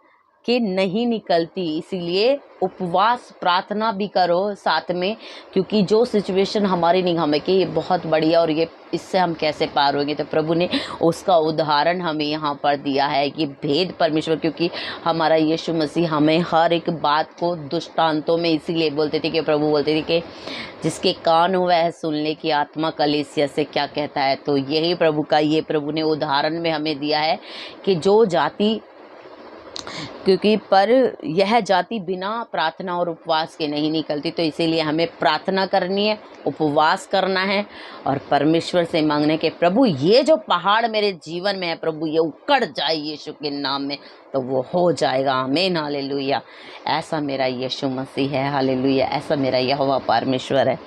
के नहीं निकलती। इसीलिए उपवास प्रार्थना भी करो साथ में, क्योंकि जो सिचुएशन हमारी निगाह में कि ये बहुत बड़ी है और ये इससे हम कैसे पार होंगे, तो प्रभु ने उसका उदाहरण हमें यहाँ पर दिया है कि भेद परमेश्वर, क्योंकि हमारा यीशु मसीह हमें हर एक बात को दृष्टांतों में इसीलिए बोलते थे कि प्रभु बोलते थे कि जिसके कान हो वह सुनने की आत्मा कलीसिया से क्या कहता है। तो यही प्रभु ने उदाहरण में हमें दिया है कि जो जाति, क्योंकि पर यह जाति बिना प्रार्थना और उपवास के नहीं निकलती। तो इसीलिए हमें प्रार्थना करनी है, उपवास करना है और परमेश्वर से मांगने के प्रभु ये जो पहाड़ मेरे जीवन में है प्रभु ये उकड़ जाए यीशु के नाम में, तो वो हो जाएगा। आमीन, हालेलुया। ऐसा मेरा यीशु मसीह है। हालेलुया, ऐसा मेरा यहोवा परमेश्वर है।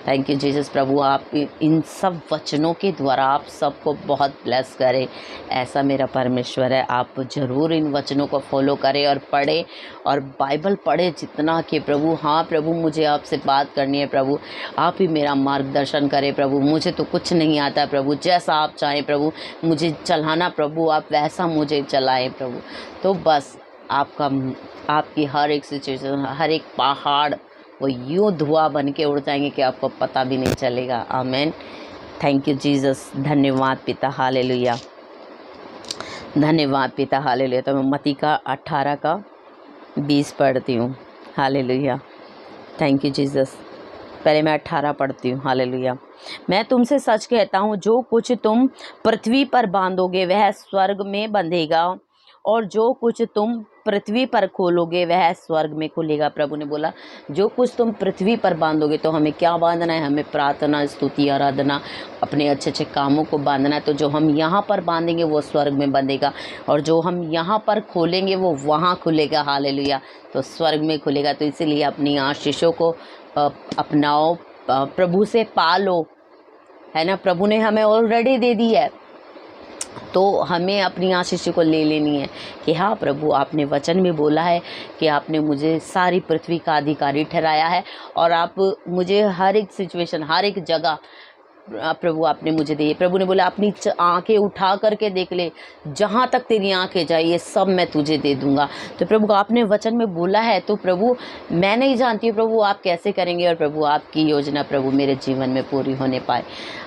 Thank you Jesus. प्रभु आप इन सब वचनों के द्वारा आप सबको बहुत ब्लेस करें। ऐसा मेरा परमेश्वर है। आप ज़रूर इन वचनों को फॉलो करें और पढ़ें और बाइबल पढ़ें जितना कि प्रभु, हाँ प्रभु मुझे आपसे बात करनी है प्रभु, आप ही मेरा मार्गदर्शन करें प्रभु। मुझे तो कुछ नहीं आता प्रभु, जैसा आप चाहें प्रभु मुझे चलाना प्रभु, आप वैसा मुझे चलाएं प्रभु। तो बस आपकी हर एक सिचुएशन, हर एक पहाड़ वो यूँ धुआं बन के उड़ जाएंगे कि आपको पता भी नहीं चलेगा। आमीन। Thank you Jesus. धन्यवाद पिता। हालेलुया, धन्यवाद पिता। हालेलुया। तो मैं मत्ती का 18 का 20 पढ़ती हूँ। Hallelujah, thank you Jesus. पहले मैं 18 पढ़ती हूँ। हालेलुया। मैं तुमसे सच कहता हूँ, जो कुछ तुम पृथ्वी पर बांधोगे वह स्वर्ग में बंधेगा, और जो कुछ तुम पृथ्वी पर खोलोगे वह स्वर्ग में खुलेगा। प्रभु ने बोला जो कुछ तुम पृथ्वी पर बांधोगे, तो हमें क्या बांधना है? हमें प्रार्थना, स्तुति, आराधना, अपने अच्छे अच्छे कामों को बांधना है। तो जो हम यहाँ पर बांधेंगे वो स्वर्ग में बंधेगा, और जो हम यहाँ पर खोलेंगे वो वहाँ खुलेगा। हालेलुया, तो स्वर्ग में खुलेगा। तो इसीलिए अपनी आशीषों को अपनाओ, प्रभु से पालो, है ना। प्रभु ने हमें ऑलरेडी दे दी है, तो हमें अपनी आशीष को ले लेनी है कि हाँ प्रभु आपने वचन में बोला है कि आपने मुझे सारी पृथ्वी का अधिकारी ठहराया है, और आप मुझे हर एक सिचुएशन, हर एक जगह प्रभु आपने मुझे दी है। प्रभु ने बोला अपनी आंखें उठा करके देख ले, जहाँ तक तेरी आंखें जाए ये सब मैं तुझे दे दूँगा। तो प्रभु आपने वचन में बोला है, तो प्रभु मैं नहीं जानती हूँ प्रभु आप कैसे करेंगे, और प्रभु आपकी योजना प्रभु मेरे जीवन में पूरी होने पाए।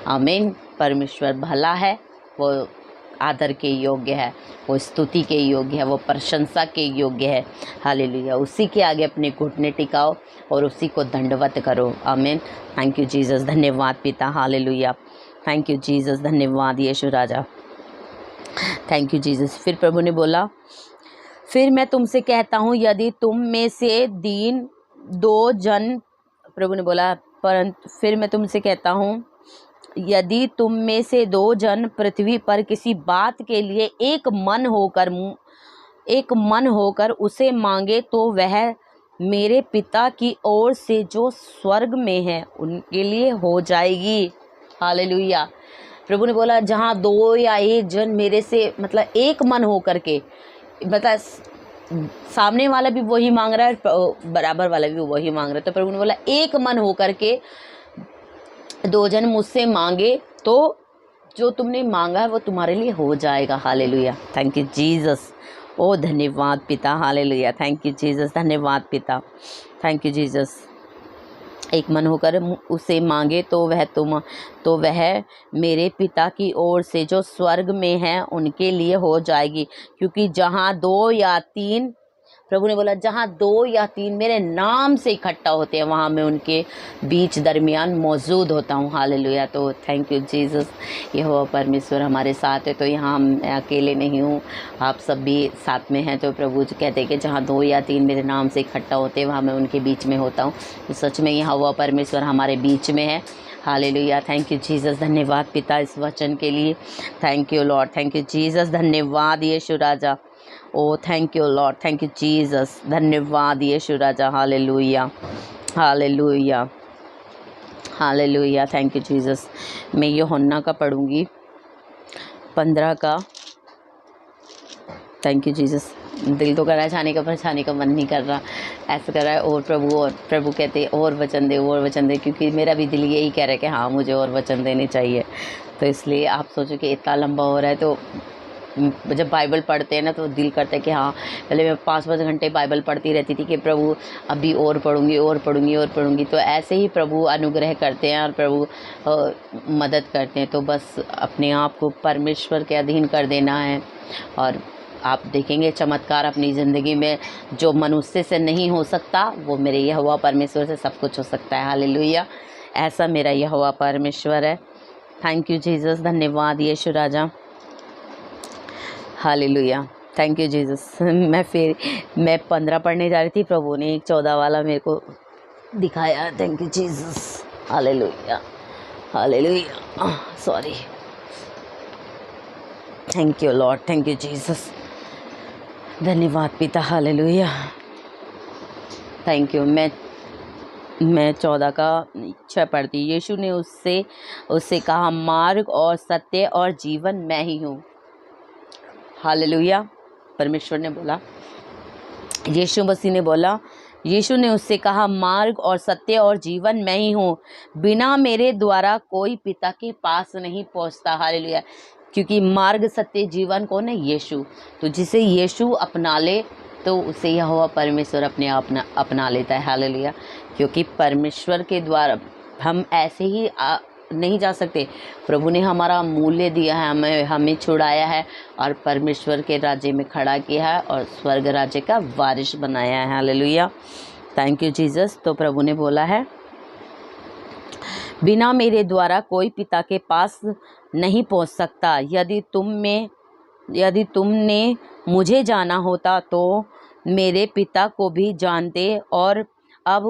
आमीन। परमेश्वर भला है, वो आदर के योग्य है, वो स्तुति के योग्य है, वो प्रशंसा के योग्य है। हालेलुया। उसी के आगे अपने घुटने टिकाओ और उसी को दंडवत करो। आमीन। Thank you Jesus. धन्यवाद पिता। हालेलुया। Thank you Jesus. धन्यवाद यीशु राजा। Thank you Jesus. फिर प्रभु ने बोला फिर मैं तुमसे कहता हूँ, यदि तुम में से दो जन, प्रभु ने बोला, परंतु फिर मैं तुमसे कहता हूँ, यदि तुम में से 2 जन पृथ्वी पर किसी बात के लिए एक मन होकर उसे मांगे तो वह मेरे पिता की ओर से जो स्वर्ग में है उनके लिए हो जाएगी। हालेलुया। प्रभु ने बोला जहाँ 2 या 1 जन मेरे से, मतलब एक मन हो करके, मतलब सामने वाला भी वही मांग रहा है, बराबर वाला भी वही मांग रहा है, तो प्रभु ने बोला एक मन हो करके 2 जन मुझसे मांगे तो जो तुमने मांगा है वो तुम्हारे लिए हो जाएगा। हालेलुया। Thank you Jesus. ओ धन्यवाद पिता। हालेलुया। Thank you Jesus. धन्यवाद पिता। Thank you Jesus. एक मन होकर उसे मांगे तो वह मेरे पिता की ओर से जो स्वर्ग में है उनके लिए हो जाएगी। क्योंकि जहाँ 2 या 3, प्रभु ने बोला जहाँ 2 या 3 मेरे नाम से इकट्ठा होते हैं वहाँ मैं उनके बीच दरमियान मौजूद होता हूँ। हालेलुया। तो थैंक यू जीसस। यहोवा परमेश्वर हमारे साथ है, तो यहाँ मैं अकेले नहीं हूँ, आप सब भी साथ में हैं। तो प्रभु जी कहते हैं कि जहाँ 2 या 3 मेरे नाम से इकट्ठा होते हैं वहाँ मैं उनके बीच में होता हूँ। तो सच में यहोवा परमेश्वर हमारे बीच में है। हालेलुया। Thank you Jesus. धन्यवाद पिता इस वचन के लिए। Thank you lord. Thank you Jesus. धन्यवाद यीशु राजा। ओ thank you lord. Thank you Jesus. धन्यवाद यीशु राजा। Hallelujah. Hallelujah. Hallelujah. Thank you Jesus. मैं यूहन्ना का पढ़ूंगी 15 का। Thank you Jesus. दिल तो कर रहा है छाने का, पर छाने का मन नहीं कर रहा, ऐसा कर रहा है और प्रभु कहते और वचन दे, और वचन दे, क्योंकि मेरा भी दिल यही कह रहा है कि हाँ मुझे और वचन देने चाहिए। तो इसलिए आप सोचो कि इतना लंबा हो रहा है, तो जब बाइबल पढ़ते हैं ना तो दिल करता है कि हाँ, पहले मैं 5-5 घंटे बाइबल पढ़ती रहती थी कि प्रभु अभी और पढ़ूंगी। तो ऐसे ही प्रभु अनुग्रह करते हैं और प्रभु मदद करते हैं। तो बस अपने आप को परमेश्वर के अधीन कर देना है और आप देखेंगे चमत्कार अपनी ज़िंदगी में। जो मनुष्य से नहीं हो सकता वो मेरे यहोवा परमेश्वर से सब कुछ हो सकता है। हालेलुया। ऐसा मेरा यहोवा परमेश्वर है। Thank you Jesus. धन्यवाद यीशु राजा। हालेलुया। Thank you Jesus. मैं 15 पढ़ने जा रही थी, प्रभु ने एक 14 वाला मेरे को दिखाया। Thank you Jesus. Hallelujah. Hallelujah. Sorry. Thank you lord. Thank you Jesus. धन्यवाद पिता। हालेलुया। Thank you. मैं 14 का 6 पढ़ती। यीशु ने उससे कहा, मार्ग और सत्य और जीवन मैं ही हूँ। हालेलुया। परमेश्वर ने बोला, यीशु मसीह ने बोला, यीशु ने उससे कहा, मार्ग और सत्य और जीवन मैं ही हूँ, बिना मेरे द्वारा कोई पिता के पास नहीं पहुँचता। हालेलुया। क्योंकि मार्ग सत्य जीवन कौन है? यीशु। तो जिसे यीशु अपना ले तो उसे यहोवा परमेश्वर अपने आप अपना लेता है। हालेलुया। क्योंकि परमेश्वर के द्वारा हम ऐसे ही नहीं जा सकते। प्रभु ने हमारा मूल्य दिया है, हमें छुड़ाया है और परमेश्वर के राज्य में खड़ा किया है और स्वर्ग राज्य का वारिस बनाया है। हालेलुया। Thank you Jesus. तो प्रभु ने बोला है, बिना मेरे द्वारा कोई पिता के पास नहीं पहुंच सकता। यदि तुमने मुझे जाना होता तो मेरे पिता को भी जानते और अब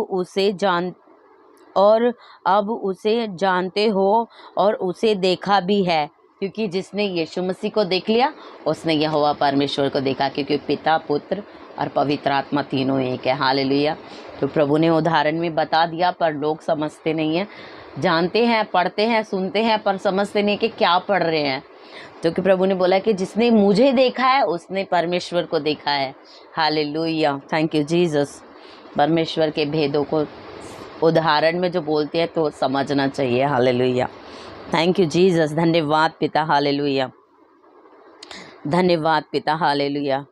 उसे जानते हो और उसे देखा भी है। क्योंकि जिसने यीशु मसीह को देख लिया उसने यहोवा परमेश्वर को देखा, क्योंकि पिता, पुत्र और पवित्र आत्मा तीनों एक है। हालेलुया। तो प्रभु ने उदाहरण में बता दिया, पर लोग समझते नहीं हैं। जानते हैं, पढ़ते हैं, सुनते हैं, पर समझते नहीं कि क्या पढ़ रहे हैं। तो कि प्रभु ने बोला कि जिसने मुझे देखा है उसने परमेश्वर को देखा है। हालेलुया। Thank you Jesus. परमेश्वर के भेदों को उदाहरण में जो बोलते हैं तो समझना चाहिए। हालेलुया। Thank you Jesus. धन्यवाद पिता। हालेलुया। धन्यवाद पिता। हालेलुया।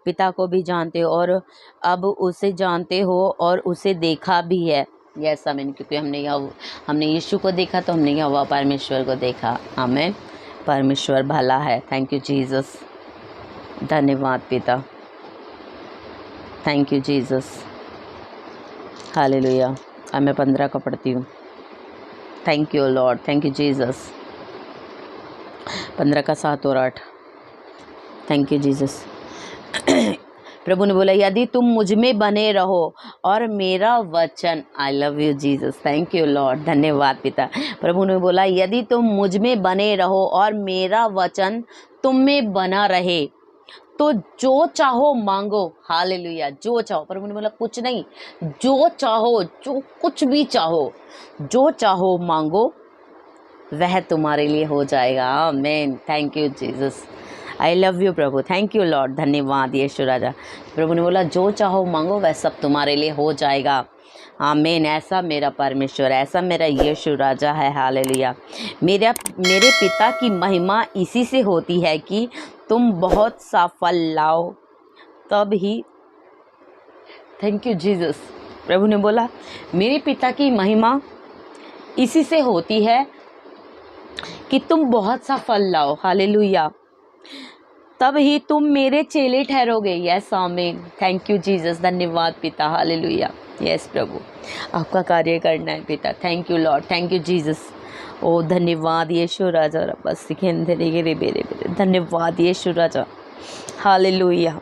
पिता को भी जानते हो और अब उसे जानते हो और उसे देखा भी है। ऐसा मैंने, क्योंकि हमने यीशु को देखा तो हमने यहोवा परमेश्वर को देखा। आमीन। परमेश्वर भला है। Thank you Jesus. धन्यवाद पिता। Thank you Jesus. हालेलुया। अब मैं 15 का पढ़ती हूँ। Thank you lord. Thank you Jesus. 15 का 7 और 8। Thank you Jesus. प्रभु ने बोला यदि तुम मुझ में बने रहो और मेरा वचन, आई love you Jesus, thank you lord, धन्यवाद पिता। प्रभु ने बोला यदि तुम मुझ में बने रहो और मेरा वचन तुम में बना रहे तो जो चाहो मांगो। हालेलुया, जो चाहो। प्रभु ने बोला कुछ नहीं, जो चाहो, जो कुछ भी चाहो, जो चाहो मांगो, वह तुम्हारे लिए हो जाएगा। आमीन, thank you Jesus, I love you Prabhu, thank you lord, धन्यवाद यीशु राजा। प्रभु ने बोला जो चाहो मांगो वह सब तुम्हारे लिए हो जाएगा। आमीन, ऐसा मेरा परमेश्वर, ऐसा मेरा यीशु राजा है। हालेलुया। मेरे पिता की महिमा इसी से होती है कि तुम बहुत सा फल लाओ, तब ही, थैंक यू जीसस। प्रभु ने बोला मेरे पिता की महिमा इसी से होती है कि तुम बहुत सा फल लाओ। हालेलुया, तब ही तुम मेरे चेले ठहरोगे। यस आमीन, थैंक यू जीसस, धन्यवाद पिता। हालेलुया, यस प्रभु, आपका कार्य करना है पिता। Thank you lord, thank you Jesus. ओ धन्यवाद यीशु राजा, बस सिखेंदे रे बेरे, धन्यवाद यीशु राजा। Hallelujah,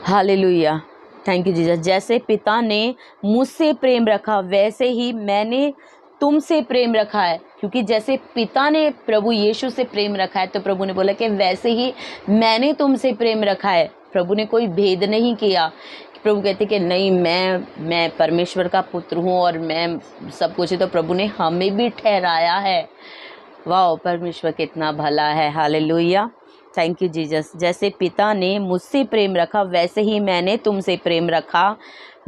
hallelujah, thank you Jesus. जैसे पिता ने मुझसे प्रेम रखा वैसे ही मैंने तुमसे प्रेम रखा है। क्योंकि जैसे पिता ने प्रभु यीशु से प्रेम रखा है तो प्रभु ने बोला कि वैसे ही मैंने तुमसे प्रेम रखा है। प्रभु ने कोई भेद नहीं किया। प्रभु कहते कि नहीं, मैं परमेश्वर का पुत्र हूँ और मैं सब कुछ है, तो प्रभु ने हमें भी ठहराया है। वाह, परमेश्वर कितना भला है। Hallelujah, thank you Jesus. जैसे पिता ने मुझसे प्रेम रखा वैसे ही मैंने तुमसे प्रेम रखा,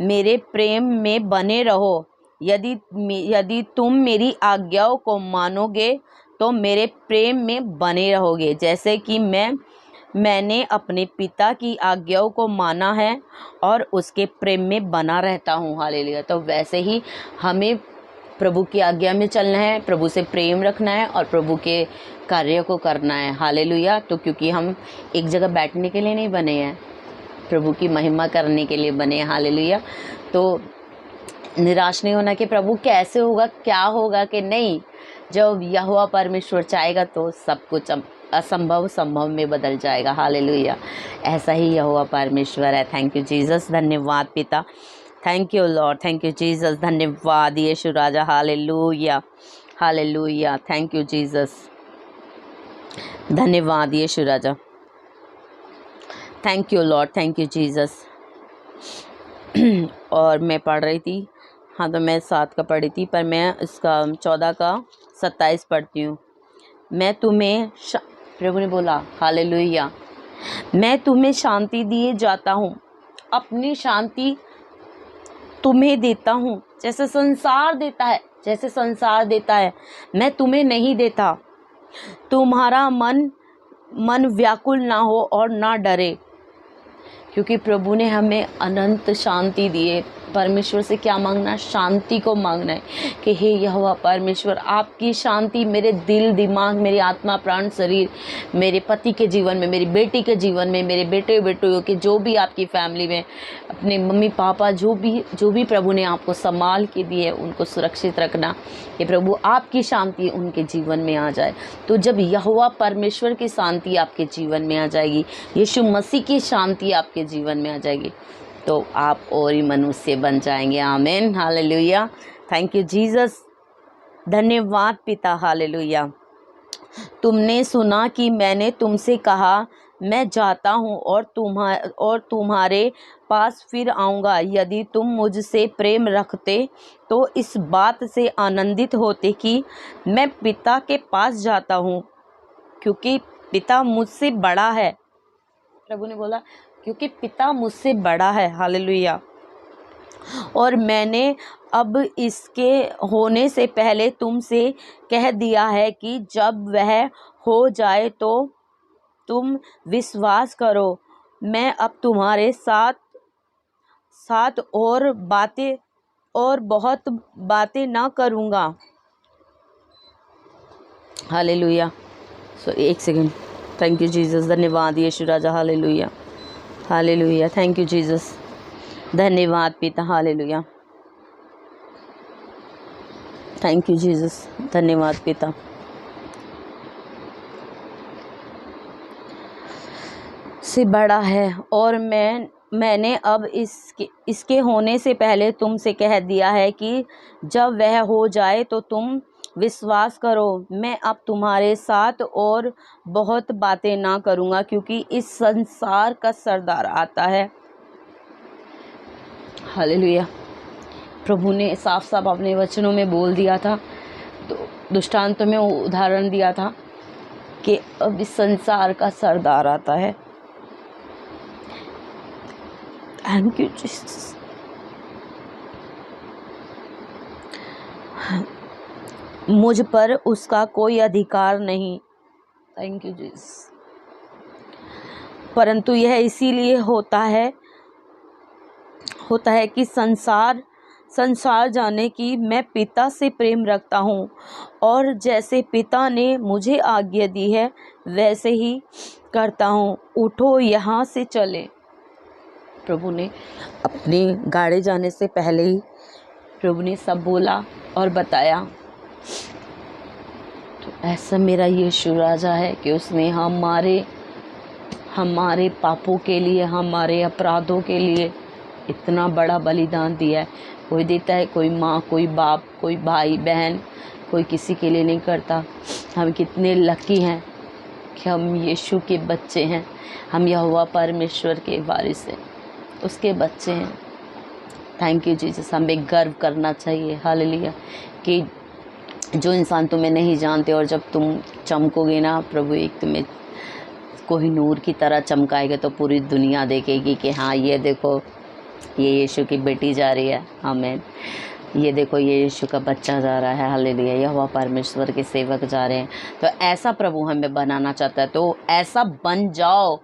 मेरे प्रेम में बने रहो। यदि तुम मेरी आज्ञाओं को मानोगे तो मेरे प्रेम में बने रहोगे, जैसे कि मैंने अपने पिता की आज्ञाओं को माना है और उसके प्रेम में बना रहता हूँ। हालेलुया। तो वैसे ही हमें प्रभु की आज्ञा में चलना है, प्रभु से प्रेम रखना है और प्रभु के कार्य को करना है। हालेलुया। तो क्योंकि हम एक जगह बैठने के लिए नहीं बने हैं, प्रभु की महिमा करने के लिए बने हैं। हालेलुया। तो निराश नहीं होना कि प्रभु कैसे होगा, क्या होगा कि नहीं। जब यहोवा परमेश्वर चाहेगा तो सब कुछ असंभव संभव में बदल जाएगा। हालेलुया, ऐसा ही यहोवा परमेश्वर है। थैंक यू जीसस, धन्यवाद पिता। Thank you lord, thank you Jesus, धन्यवाद यीशु राजा। Hallelujah, hallelujah, thank you Jesus, धन्यवाद यीशु राजा। Thank you lord, thank you Jesus. और मैं पढ़ रही थी, हाँ तो मैं 7 का पढ़ी थी, पर मैं इसका 14 का 27 पढ़ती हूँ। मैं तुम्हें प्रभु ने बोला, हालेलुया, मैं तुम्हें शांति दिए जाता हूँ, अपनी शांति तुम्हें देता हूँ। जैसे संसार देता है मैं तुम्हें नहीं देता। तुम्हारा मन व्याकुल ना हो और ना डरे। क्योंकि प्रभु ने हमें अनंत शांति दी है। परमेश्वर से क्या मांगना है? शांति को मांगना है कि हे यहोवा परमेश्वर, आपकी शांति मेरे दिल दिमाग, मेरी आत्मा प्राण शरीर, मेरे पति के जीवन में, मेरी बेटी के जीवन में, मेरे बेटे बेटियों के, जो भी आपकी फैमिली में, अपने मम्मी पापा, जो भी प्रभु ने आपको संभाल के दिए, उनको सुरक्षित रखना। कि प्रभु आपकी शांति उनके जीवन में आ जाए। तो जब यहोवा परमेश्वर की शांति आपके जीवन में आ जाएगी, यीशु मसीह की शांति आपके जीवन में आ जाएगी, तो आप और ही मनुष्य बन जाएंगे। आमीन, हालेलुया, थैंक यू जीसस, धन्यवाद पिता। हालेलुया। तुमने सुना कि मैंने तुमसे कहा, मैं जाता हूँ और तुम्हारे पास फिर आऊँगा। यदि तुम मुझसे प्रेम रखते तो इस बात से आनंदित होते कि मैं पिता के पास जाता हूँ, क्योंकि पिता मुझसे बड़ा है। प्रभु ने बोला क्योंकि पिता मुझसे बड़ा है। हालेलुया। और मैंने अब इसके होने से पहले तुमसे कह दिया है कि जब वह हो जाए तो तुम विश्वास करो। मैं अब तुम्हारे साथ और बहुत बातें ना करूँगा। हालेलुया। एक सेकेंड। थैंक यू जीसस, धन्यवाद यीशु राजा। Hallelujah, hallelujah, thank you Jesus, धन्यवाद पिता। हालेलुया, थैंक यू जीसस, धन्यवाद पिता। से बड़ा है, और मैंने अब इसके होने से पहले तुमसे कह दिया है कि जब वह हो जाए तो तुम विश्वास करो। मैं अब तुम्हारे साथ और बहुत बातें ना करूँगा, क्योंकि इस संसार का सरदार आता है। हालेलुया। प्रभु ने साफ साफ अपने वचनों में बोल दिया था, तो दृष्टांत में उदाहरण दिया था कि अब इस संसार का सरदार आता है। Thank you Jesus. मुझ पर उसका कोई अधिकार नहीं। Thank you Jesus. परंतु यह इसीलिए होता है कि संसार जाने की मैं पिता से प्रेम रखता हूँ, और जैसे पिता ने मुझे आज्ञा दी है वैसे ही करता हूँ। उठो, यहाँ से चले। प्रभु ने अपने गाड़े जाने से पहले ही प्रभु ने सब बोला और बताया। तो ऐसा मेरा यीशु राजा है कि उसने हमारे पापों के लिए, हमारे अपराधों के लिए इतना बड़ा बलिदान दिया है। कोई देता है, कोई माँ, कोई बाप, कोई भाई बहन, कोई किसी के लिए नहीं करता। हम कितने लकी हैं कि हम यीशु के बच्चे हैं, हम यहोवा परमेश्वर के वारिस हैं, उसके बच्चे हैं। Thank you Jesus. हमें गर्व करना चाहिए, हालेलुया, कि जो इंसान तुम्हें नहीं जानते और जब तुम चमकोगे ना, प्रभु एक तुम्हें कोई नूर की तरह चमकाएगा, तो पूरी दुनिया देखेगी कि हाँ, ये देखो ये यीशु की बेटी जा रही है। आमीन। ये देखो ये यीशु का बच्चा जा रहा है। हालेलुया। यहोवा परमेश्वर के सेवक जा रहे हैं। तो ऐसा प्रभु हमें बनाना चाहता है, तो ऐसा बन जाओ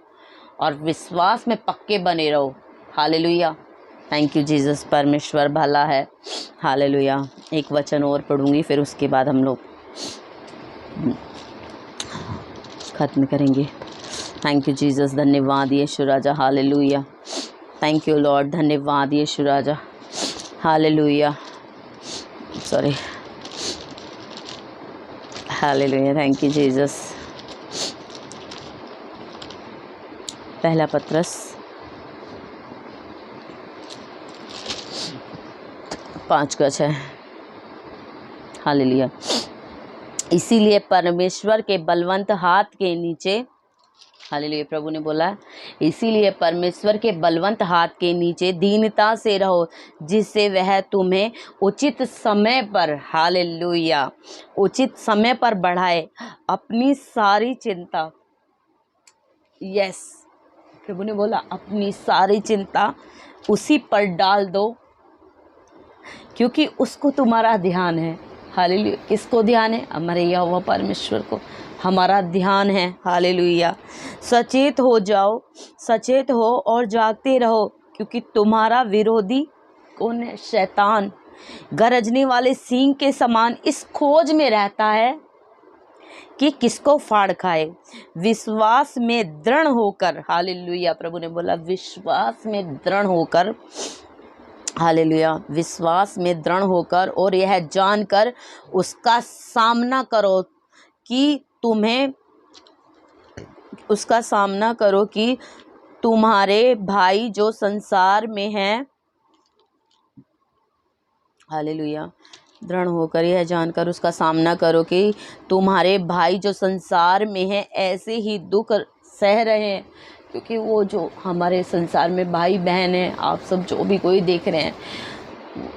और विश्वास में पक्के बने रहो। हालेलुया। Thank you Jesus. परमेश्वर भला है। हालेलुया। एक वचन और पढ़ूंगी, फिर उसके बाद हम लोग ख़त्म करेंगे। Thank you Jesus. धन्यवाद यीशु राजा। हालेलुया। Thank you lord. धन्यवाद यीशु राजा। Hallelujah. Sorry. Hallelujah. Thank you Jesus. पहला पत्रस 5:6। हालेलुया। इसीलिए परमेश्वर के बलवंत हाथ के नीचे, हालेलुया, प्रभु ने बोला इसीलिए परमेश्वर के बलवंत हाथ के नीचे दीनता से रहो, जिससे वह तुम्हें उचित समय पर, हालेलुया, उचित समय पर बढ़ाए। अपनी सारी चिंता, यस, प्रभु ने बोला अपनी सारी चिंता उसी पर डाल दो, क्योंकि उसको तुम्हारा ध्यान है। हालेलुया। किसको ध्यान है? हमारे यहोवा परमेश्वर को हमारा ध्यान है। हालेलुया। सचेत हो जाओ, सचेत हो और जागते रहो, क्योंकि तुम्हारा विरोधी कौन है? शैतान गरजने वाले सिंह के समान इस खोज में रहता है कि किसको फाड़ खाए। विश्वास में दृढ़ होकर, हालेलुया, प्रभु ने बोला विश्वास में दृढ़ होकर, हालेलुया, विश्वास में दृढ़ होकर और यह जानकर उसका सामना करो कि तुम्हारे भाई जो संसार में हैं, हालेलुया, दृढ़ होकर यह जानकर उसका सामना करो कि तुम्हारे भाई जो संसार में हैं ऐसे ही दुख सह रहे हैं। क्योंकि वो जो हमारे संसार में भाई बहन हैं, आप सब जो भी कोई देख रहे हैं,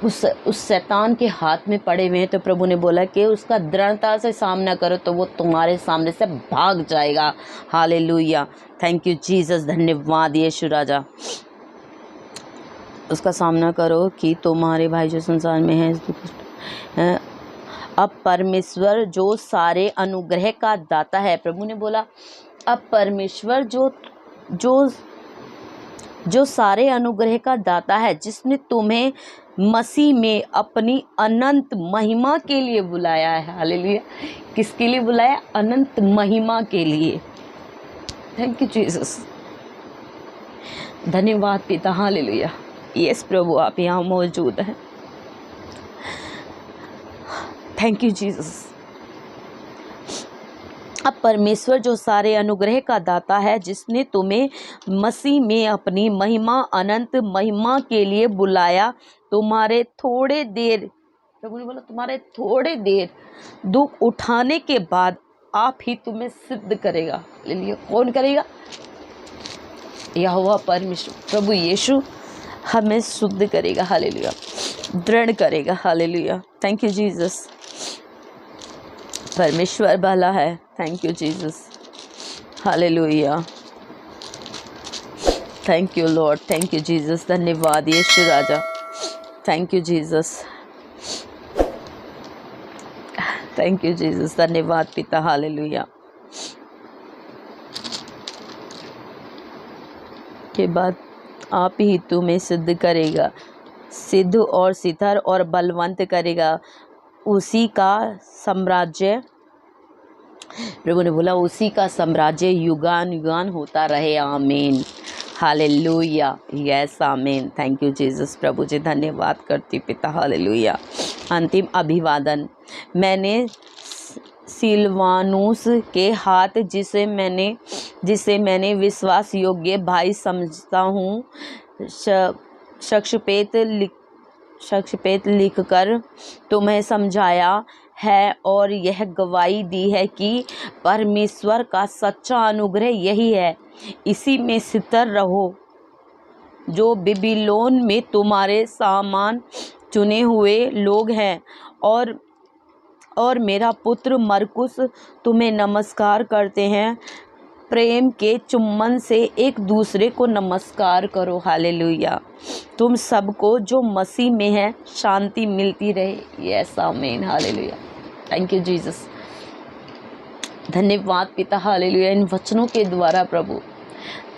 उस शैतान के हाथ में पड़े हुए हैं। तो प्रभु ने बोला कि उसका दृढ़ता से सामना करो, तो वो तुम्हारे सामने से भाग जाएगा। हालेलुया। Thank you Jesus. धन्यवाद यीशु राजा। उसका सामना करो कि तुम्हारे भाई जो संसार में हैं। अब परमेश्वर जो सारे अनुग्रह का दाता है, प्रभु ने बोला अब परमेश्वर जो सारे अनुग्रह का दाता है, जिसने तुम्हें मसीह में अपनी अनंत महिमा के लिए बुलाया है। हालेलुया। किसके लिए बुलाया? अनंत महिमा के लिए। Thank you Jesus. धन्यवाद पिता। हालेलुया। यस प्रभु, आप यहाँ मौजूद हैं। Thank you Jesus. अब परमेश्वर जो सारे अनुग्रह का दाता है, जिसने तुम्हें मसीह में अपनी महिमा अनंत महिमा के लिए बुलाया, तुम्हारे थोड़े देर, प्रभु ने बोला तुम्हारे थोड़े देर दुख उठाने के बाद आप ही तुम्हें सिद्ध करेगा। ले लियो, कौन करेगा? यहोवा परमेश्वर प्रभु यीशु हमें शुद्ध करेगा। हालेलुया, दृढ़ करेगा। Hallelujah, thank you Jesus. परमेश्वर भला है। Thank you Jesus. Hallelujah, thank you lord, thank you Jesus. धन्यवाद यीशु राजा, thank you Jesus, thank you Jesus. धन्यवाद पिता। हालेलुया। के बाद आप ही तुम्हें सिद्ध करेगा, सिद्ध और सितर और बलवंत करेगा। उसी का साम्राज्य, प्रभु ने बोला उसी का साम्राज्य युगान युगान होता रहे। आमीन। हालेलुया, यस आमीन। Thank you Jesus. प्रभु जी धन्यवाद करती पिता। हालेलुया। अंतिम अभिवादन। मैंने सिलवानुस के हाथ, जिसे मैंने विश्वास योग्य भाई समझता हूँ, संक्षेप लिखकर तुम्हें समझाया है और यह गवाही दी है कि परमेश्वर का सच्चा अनुग्रह यही है। इसी में स्थिर रहो, जो बेबीलोन में तुम्हारे समान चुने हुए लोग हैं। और मेरा पुत्र मरकुस तुम्हें नमस्कार करते हैं। प्रेम के चुम्बन से एक दूसरे को नमस्कार करो। हालेलुया। तुम सबको जो मसीह में है शांति मिलती रहे। यस आमीन। Hallelujah, thank you Jesus. धन्यवाद पिता। हालेलुया, इन वचनों के द्वारा प्रभु,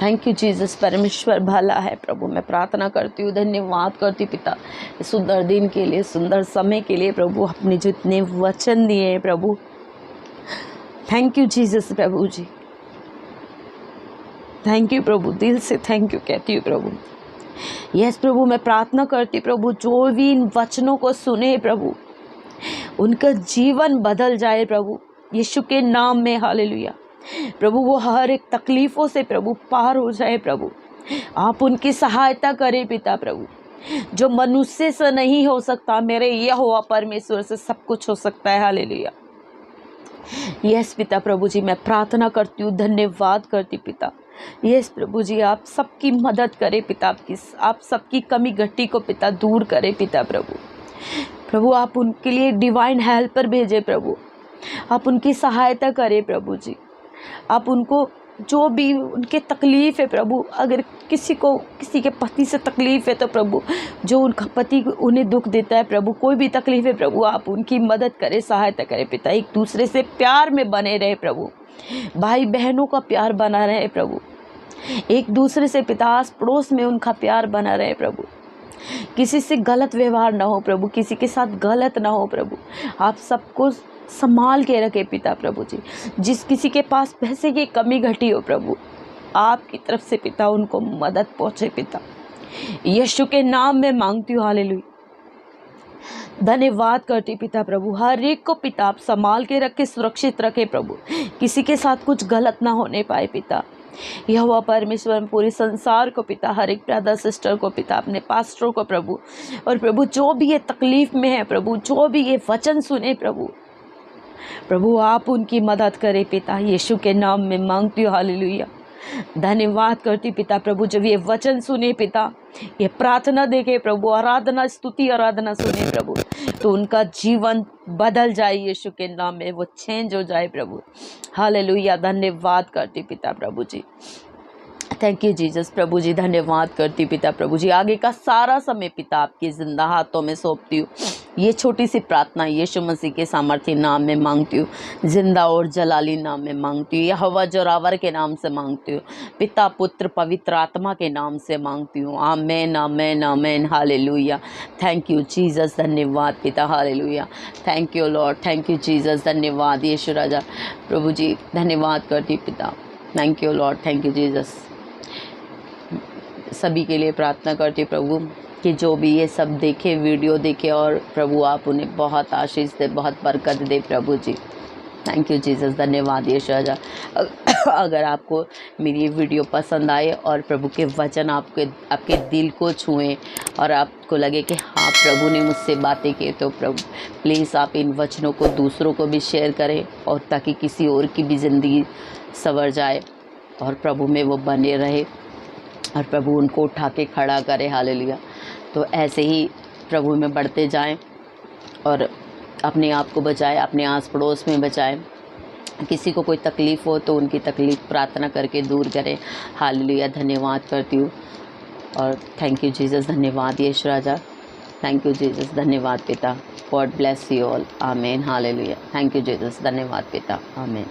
थैंक यू जीसस। परमेश्वर भला है प्रभु। मैं प्रार्थना करती हूँ, धन्यवाद करती हूँ पिता, सुंदर दिन के लिए, सुंदर समय के लिए प्रभु, अपने जितने वचन दिए हैं प्रभु, थैंक यू जीसस। प्रभु जी थैंक यू प्रभु, दिल से थैंक यू कहती हूँ प्रभु। यस प्रभु, मैं प्रार्थना करती प्रभु, जो भी इन वचनों को सुने प्रभु, उनका जीवन बदल जाए प्रभु, यीशु के नाम में। हालेलुया प्रभु, वो हर एक तकलीफ़ों से प्रभु पार हो जाए प्रभु। आप उनकी सहायता करें पिता प्रभु। जो मनुष्य से नहीं हो सकता, मेरे यहोवा परमेश्वर से सब कुछ हो सकता है। हालेलुया। यस पिता प्रभु जी, मैं प्रार्थना करती हूँ, धन्यवाद करती पिता। यस प्रभु जी, आप सबकी मदद करें पिता, आप सबकी कमी घटी को पिता दूर करें पिता प्रभु। आप उनके लिए डिवाइन हेल्पर भेजें प्रभु। आप उनकी सहायता करें प्रभु जी। आप उनको जो भी उनके तकलीफ़ है प्रभु, अगर किसी के पति से तकलीफ़ है तो प्रभु, जो उनका पति उन्हें दुख देता है प्रभु, कोई भी तकलीफ़ है प्रभु, आप उनकी मदद करें, सहायता करें पिता। एक दूसरे से प्यार में बने रहे प्रभु, भाई बहनों का प्यार बना रहे प्रभु, एक दूसरे से पिता आस पड़ोस में उनका प्यार बना रहे प्रभु। किसी से गलत व्यवहार ना हो प्रभु, किसी के साथ गलत ना हो प्रभु। आप सबको संभाल के रखे पिता प्रभु जी। जिस किसी के पास पैसे की कमी घटी हो प्रभु, आपकी तरफ से पिता उनको मदद पहुँचे पिता, यीशु के नाम में मांगती हूँ। हालेलुया, धन्यवाद करती पिता प्रभु। हर एक को पिता आप संभाल के रखे, सुरक्षित रखे प्रभु, किसी के साथ कुछ गलत ना होने पाए पिता। यहोवा परमेश्वर, पूरे संसार को पिता, हर एक ब्रदर सिस्टर को पिता, अपने पास्टरों को प्रभु, और प्रभु जो भी ये तकलीफ़ में है प्रभु, जो भी ये वचन सुने प्रभु आप उनकी मदद करें पिता, यीशु के नाम में मांगती हूँ। हालेलुया, धन्यवाद करती पिता प्रभु। जब ये वचन सुने पिता, ये प्रार्थना देखे प्रभु, आराधना स्तुति आराधना सुने प्रभु, तो उनका जीवन बदल जाए यीशु के नाम में, वो चेंज हो जाए प्रभु। हालेलुया, धन्यवाद करती पिता प्रभु जी। Thank you Jesus. प्रभु जी धन्यवाद करती पिता प्रभु जी। आगे का सारा समय पिता आपके जिंदा हाथों में सौंपती हूँ। ये छोटी सी प्रार्थना यीशु मसीह के सामर्थ्य नाम में मांगती हूँ, जिंदा और जलाली नाम में मांगती हूँ, यहोवा जोरावर के नाम से मांगती हूँ, पिता पुत्र पवित्र आत्मा के नाम से मांगती हूँ। आमेन आमेन आमेन। Hallelujah, thank you Jesus. धन्यवाद पिता। Hallelujah, thank you lord, thank you Jesus. धन्यवाद यीशु राजा। प्रभु जी धन्यवाद करती पिता। Thank you lord, thank you Jesus. सभी के लिए प्रार्थना करती प्रभु कि जो भी ये सब देखे, वीडियो देखे, और प्रभु आप उन्हें बहुत आशीष दे, बहुत बरकत दे प्रभु जी। थैंक यू जीसस, धन्यवाद यीशु राजा। अगर आपको मेरी ये वीडियो पसंद आए और प्रभु के वचन आपके दिल को छुएं और आपको लगे कि हाँ प्रभु ने मुझसे बातें की, तो प्रभु प्लीज़ आप इन वचनों को दूसरों को भी शेयर करें, और ताकि किसी और की भी ज़िंदगी संवर जाए और प्रभु में वो बने रहे और प्रभु उनको उठा के खड़ा करे। हालेलुया। तो ऐसे ही प्रभु में बढ़ते जाएं और अपने आप को बचाएं, अपने आस पड़ोस में बचाएं। किसी को कोई तकलीफ़ हो तो उनकी तकलीफ़ प्रार्थना करके दूर करें। हालेलुया। धन्यवाद करती हूँ और थैंक यू जीसस, धन्यवाद यीशु राजा, थैंक यू जीसस, धन्यवाद पिता। God bless you all, amen. Hallelujah. Thank you Jesus, धन्यवाद पिता, आमेन।